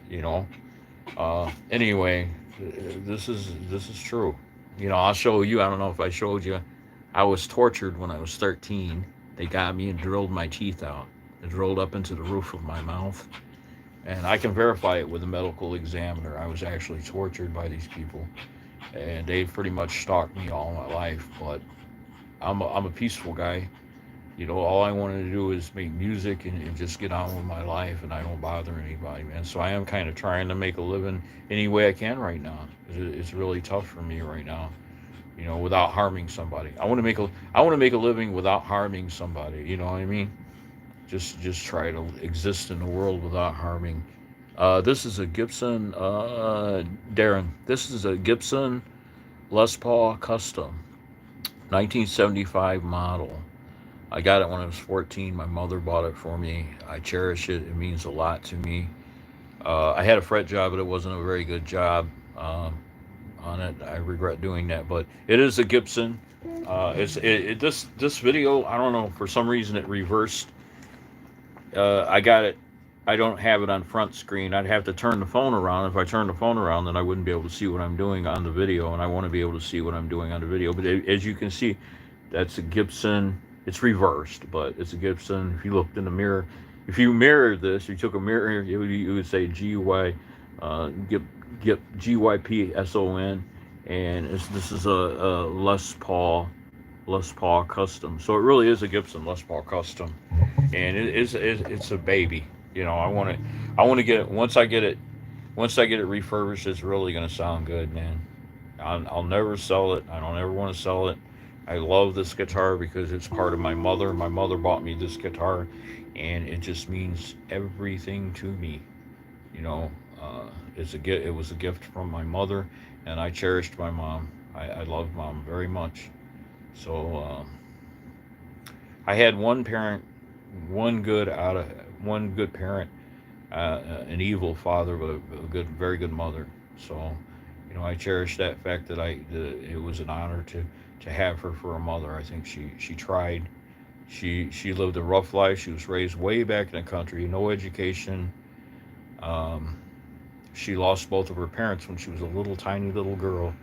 Anyway, this is true. I'll show you. I don't know if I showed you. I was tortured when I was 13. They got me and drilled my teeth out. They drilled up into the roof of my mouth. And I can verify it with a medical examiner. I was actually tortured by these people. And they pretty much stalked me all my life. But I'm a peaceful guy. All I wanted to do is make music and just get on with my life, and I don't bother anybody, man. So I am kind of trying to make a living any way I can right now. It's really tough for me right now, without harming somebody. I want to make a living without harming somebody. You know what I mean? Just try to exist in the world without harming. This is a Gibson, Darren. This is a Gibson Les Paul Custom, 1975 model. I got it when I was 14. My mother bought it for me. I cherish it. It means a lot to me. I had a fret job, but it wasn't a very good job on it. I regret doing that, but it is a Gibson. This video, I don't know, for some reason it reversed. I got it. I don't have it on front screen. I'd have to turn the phone around. If I turn the phone around, then I wouldn't be able to see what I'm doing on the video, and I want to be able to see what I'm doing on the video. But as you can see, that's a Gibson. It's reversed, but it's a Gibson. If you looked in the mirror, if you mirrored this, you took a mirror, you would say GYPSON, and this is a Les Paul Custom. So it really is a Gibson Les Paul Custom, and it's a baby. I want to get it. Once I get it refurbished, it's really gonna sound good, man. I'll never sell it. I don't ever want to sell it. I love this guitar because it's part of my mother. My mother bought me this guitar, and it just means everything to me. It was a gift from my mother, and I cherished my mom. I love mom very much. So I had one parent, one good parent, an evil father, but a very good mother. So I cherish that fact that it was an honor to have her for a mother. I think she tried. She lived a rough life. She was raised way back in the country, no education. She lost both of her parents when she was a tiny little girl,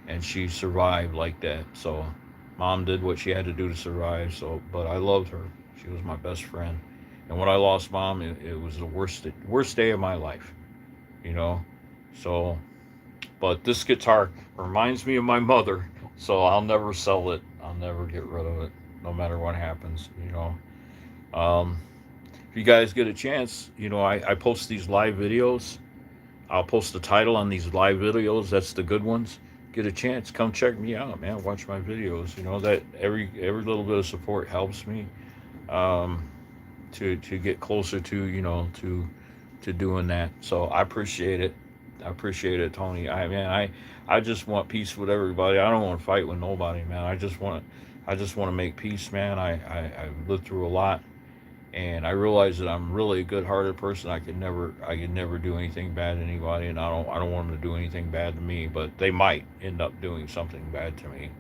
and she survived like that. So mom did what she had to do to survive. But I loved her. She was my best friend. And when I lost mom, it was the worst day of my life. So, but this guitar reminds me of my mother. So I'll never sell it. I'll never get rid of it, no matter what happens. If you guys get a chance, I post these live videos. I'll post the title on these live videos. That's the good ones. Get a chance, come check me out, man. Watch my videos. That every little bit of support helps me to get closer to doing that. So I appreciate it. I appreciate it, Tony. I just want peace with everybody. I don't want to fight with nobody, man. I just want to make peace, man. I've lived through a lot, and I realize that I'm really a good-hearted person. I could never do anything bad to anybody, and I don't want them to do anything bad to me. But they might end up doing something bad to me.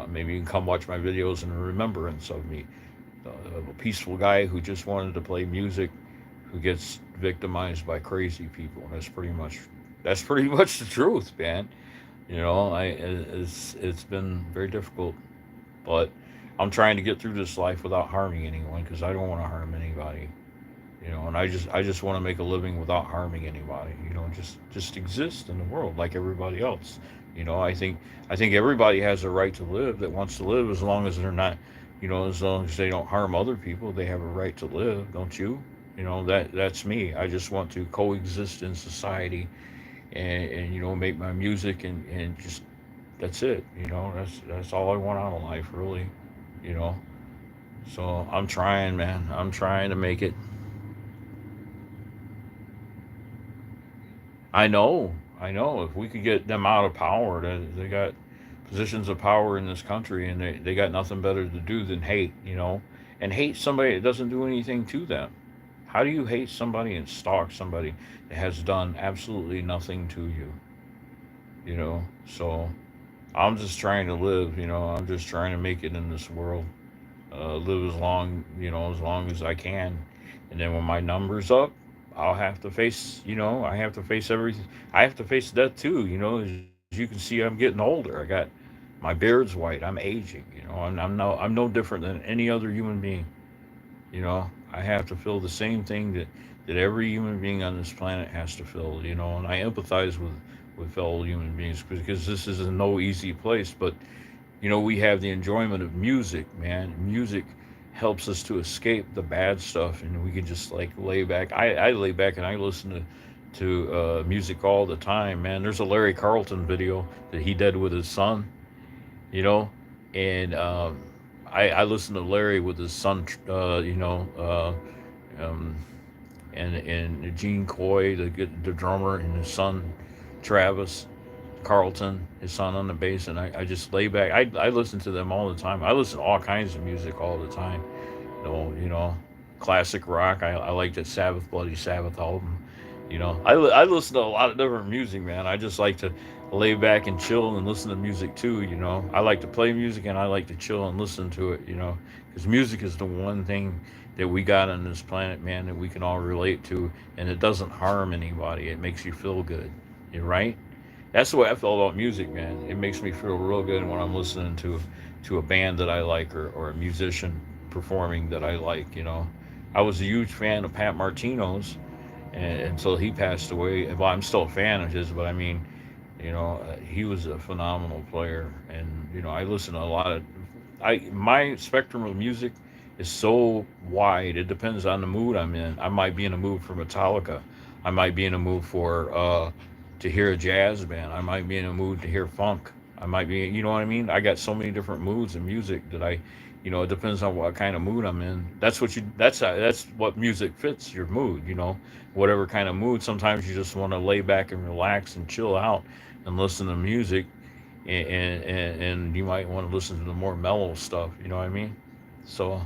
Maybe you can come watch my videos in remembrance of me, a peaceful guy who just wanted to play music, who gets victimized by crazy people. That's pretty much the truth, man. It's been very difficult, but I'm trying to get through this life without harming anyone because I don't want to harm anybody. And I just want to make a living without harming anybody. Just exist in the world like everybody else. I think everybody has a right to live that wants to live, as long as they're not, as long as they don't harm other people. They have a right to live, don't you? That's me. I just want to coexist in society, and make my music, and just, that's it. That's all I want out of life, really. You know. So I'm trying, man. I'm trying to make it. I know. If we could get them out of power, they got positions of power in this country, and they got nothing better to do than hate. And hate somebody that doesn't do anything to them. How do you hate somebody and stalk somebody that has done absolutely nothing to you? So I'm just trying to live. I'm just trying to make it in this world. Live as long as I can, and then when my number's up, I'll have to face. I have to face everything. I have to face death too. As you can see, I'm getting older. My beard's white. I'm aging. I'm no different than any other human being. I have to feel the same thing that every human being on this planet has to feel. And I empathize with fellow human beings, because this is no easy place, but we have the enjoyment of music, man. Music helps us to escape the bad stuff, and we can just like lay back. I lay back and I listen to music all the time, man. There's a Larry Carlton video that he did with his son, you know, and I listen to Larry with his son, um, and Gene Coy, the drummer, and his son Travis Carlton, his son, on the bass, and I just lay back. I listen to them all the time. I listen to all kinds of music all the time. Classic rock. I like that Sabbath, Bloody Sabbath album. I listen to a lot of different music, man. I just like to lay back and chill and listen to music too. I like to play music, and I like to chill and listen to it. Because music is the one thing that we got on this planet, man, that we can all relate to, and it doesn't harm anybody. It makes you feel good. You're right. That's the way I feel about music, man. It makes me feel real good when I'm listening to a band that I like, or a musician performing that I like. I was a huge fan of Pat Martino's, until he passed away. Well, I'm still a fan of his, but I mean, he was a phenomenal player, and I listen to a lot of. My spectrum of music is so wide. It depends on the mood I'm in. I might be in a mood for Metallica. I might be in a mood for to hear a jazz band. I might be in a mood to hear funk. I might be, you know what I mean? I got so many different moods in music that it depends on what kind of mood I'm in. That's what music fits your mood, whatever kind of mood. Sometimes you just want to lay back and relax and chill out and listen to music, and you might want to listen to the more mellow stuff, you know what I mean? So,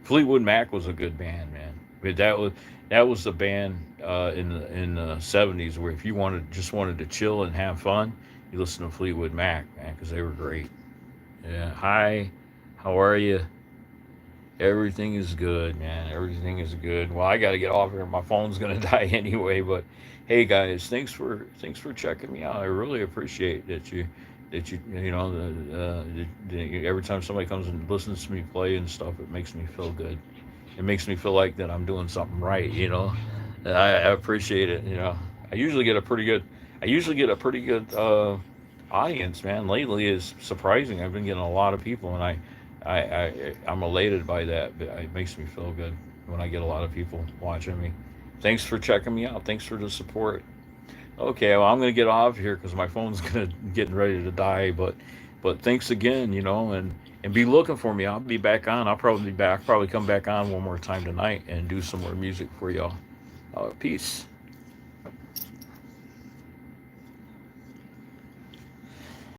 Fleetwood Mac was a good band, man. But that was the band in the '70s, where if you wanted to chill and have fun, you listen to Fleetwood Mac, man, because they were great. Yeah. Hi. How are you? Everything is good, man. Everything is good. Well, I got to get off here. My phone's gonna die anyway. But hey, guys, thanks for checking me out. I really appreciate that you every time somebody comes and listens to me play and stuff, it makes me feel good. It makes me feel like that I'm doing something right. And I appreciate it. I usually get a pretty good. I usually get a pretty good audience, man. Lately is surprising. I've been getting a lot of people, and I'm elated by that. It makes me feel good when I get a lot of people watching me. Thanks for checking me out. Thanks for the support. Okay, well, I'm gonna get off here because my phone's gonna getting ready to die. But thanks again, and be looking for me. I'll be back on. I'll probably be back. Probably come back on one more time tonight and do some more music for y'all. Peace.